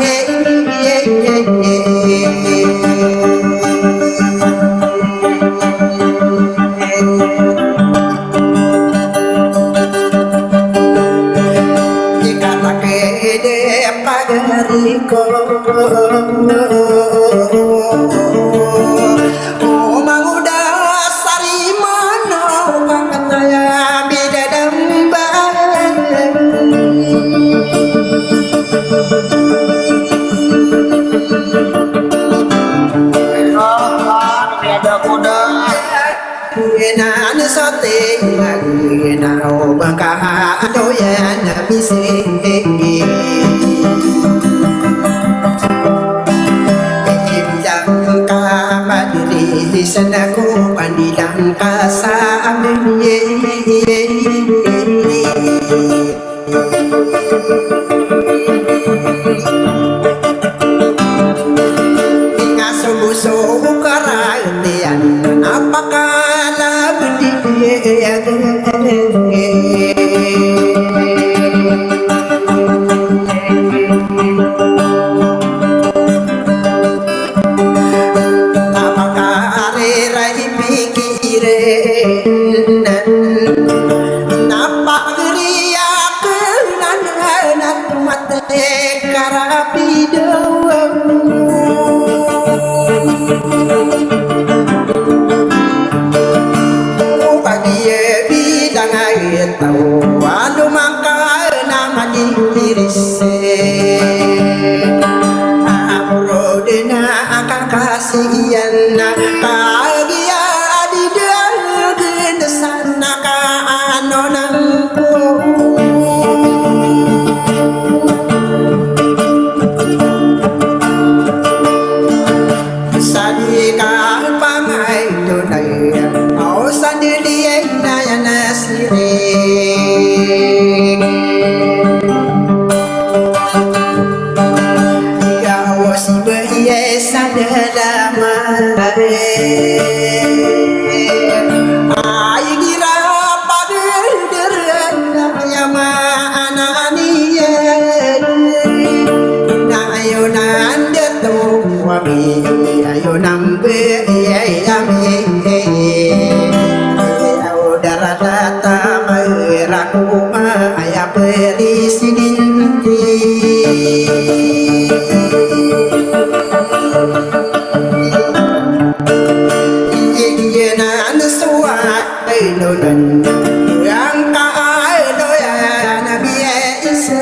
Oh manguda sari mano kakataya bida dambang ada kuda Enan sote na bangka doyan bisi di sana ku pandilang kasame Ingat subuh karatian apakah labdi kasihan kagia di dalam sana ka anonangku sadika pangai tunai au sandiri na nasiri Ay gira pagal deran yama ananiye na ayo nande to wami ayo nambe yami ayo darata marakuma aya beri sidinti Nolan yang kai doya nabi Isa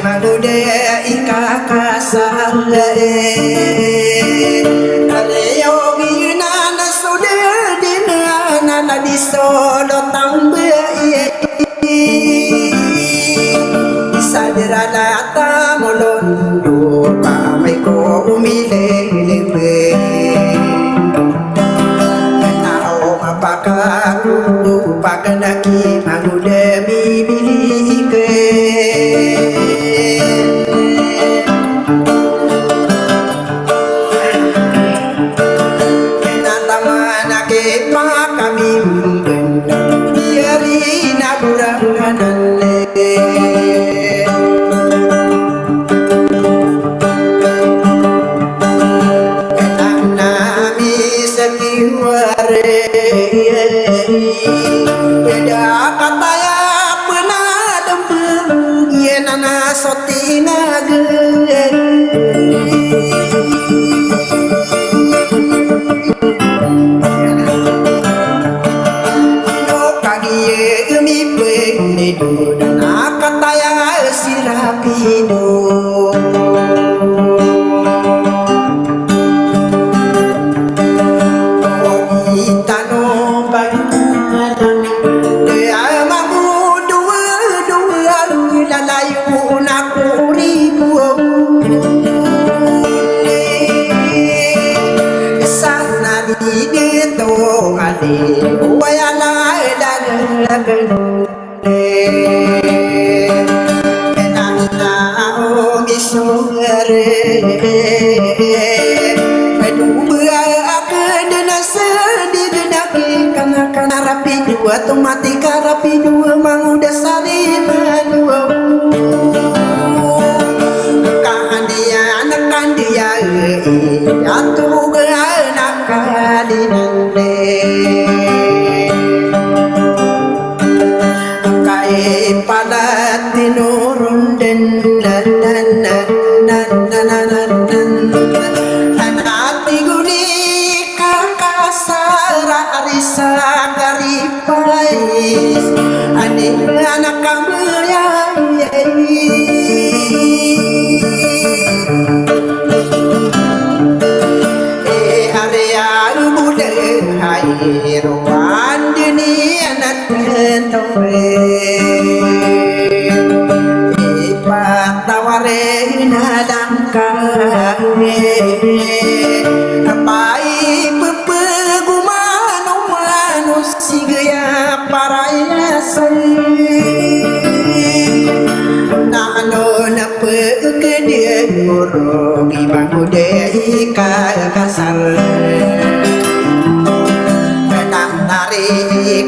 manude ika kasale ale yogi nana sude di Solo tambah sadarana tamolondo pamay ko umilelebe nao mapakaku paganaki mangudemi bilike natamanake pakamimben diari naburanganale beda kata ya pernah dempeng ya nana sotina no kagi mi penedo nana kata ya sirapido Otomatika rapi dua mang udah sari dua kan dia atuh anak kadinande kai pada tinurun den anati guni kakasara arisa garipais ani anak kamaya area bude hairuan dunia anak tentoe pataware nadangka apai pepegumano manusia paraya nano na pekedia guru ibagu dei kakasal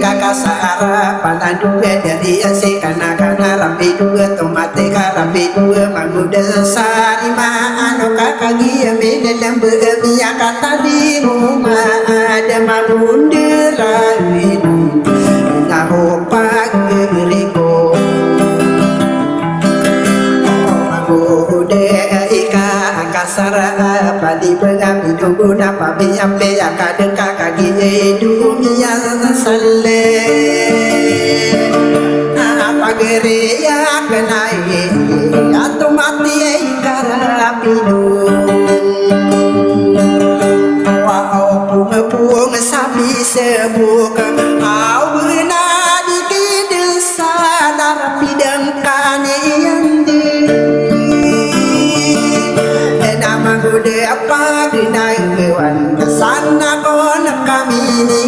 kakasara panadu dari ase kana rapi dua tomate rapi dua manguda sari maano kakagi ame dalam bermia kata di rumah ada mangundera hidup naho pageriko manguda ika kasara padi pengami duguna pabi ambe akadeng kakagi dunia sale pagere ya kenai atau mati karapidu wow pung sapi sebuk au beuna di desa rapi dengkane yande nama gede apa dinai kewan sana kon kami ni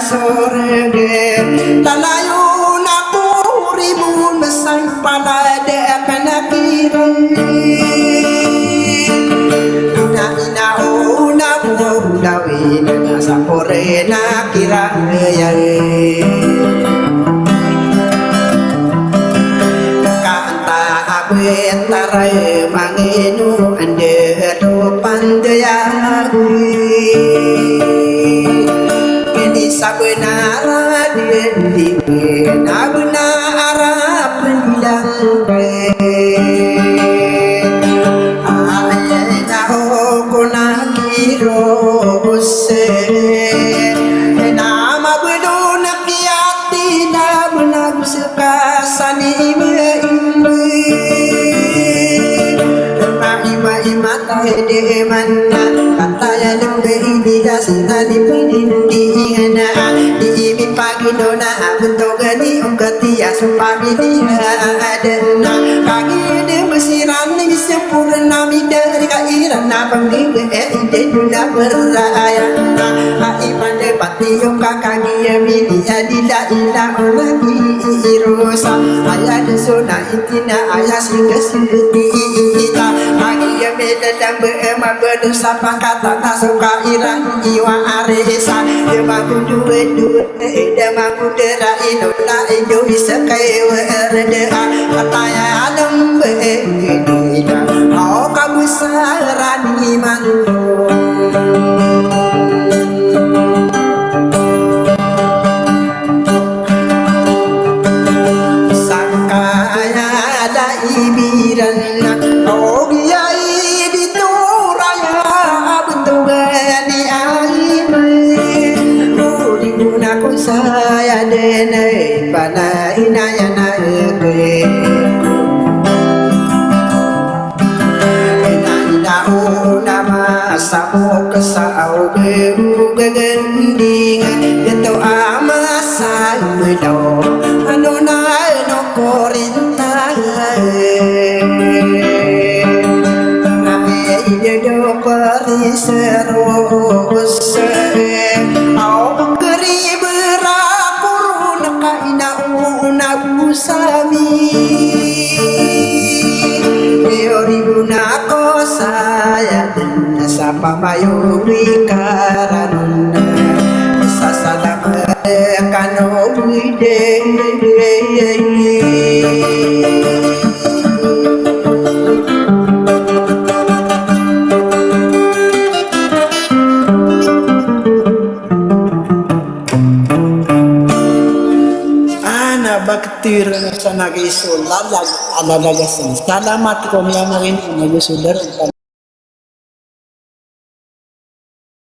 sorge talayu naku ribu mesai pada de kana kirang na ina una dawi na sapore na kirang ya kata abentare mangenu ande do pandaya sabenara di na benara pendilang ayana kona kiro se nama bedona kiati na benar sekasani beimbe de mana kata ya lembe ini dasina di ngana di mi pagi nona abento gani ongkati ya supami di adena kagi de mesiran ni sempurna mi dari kairan na pangge de dula beraya ai pande pati yung kakagi ya mi adila ila lagi irosa ayah de sona itina ayah singa singuti ita lagi ya beda dan beema berdosa pangkata tak suka iran iwa aresa dia mampu duit dia mampu derai nona ijo bisa kaya werdea katanya adem beeda kau kabusaran iman sangkaya ada ibiran oh giai di turaya bentugan di air di gunaku saya denai pada inaya naik nama samu kesau beu gegending itu amasa bedo anona no korinta ngai do periserus au keri berakuru nakaina una busami teori gunako saya dan sapa mayuri karanuna sasada kano buide baktir sa nag-isul lalag alalagasang salamat ko niya marin nag-isular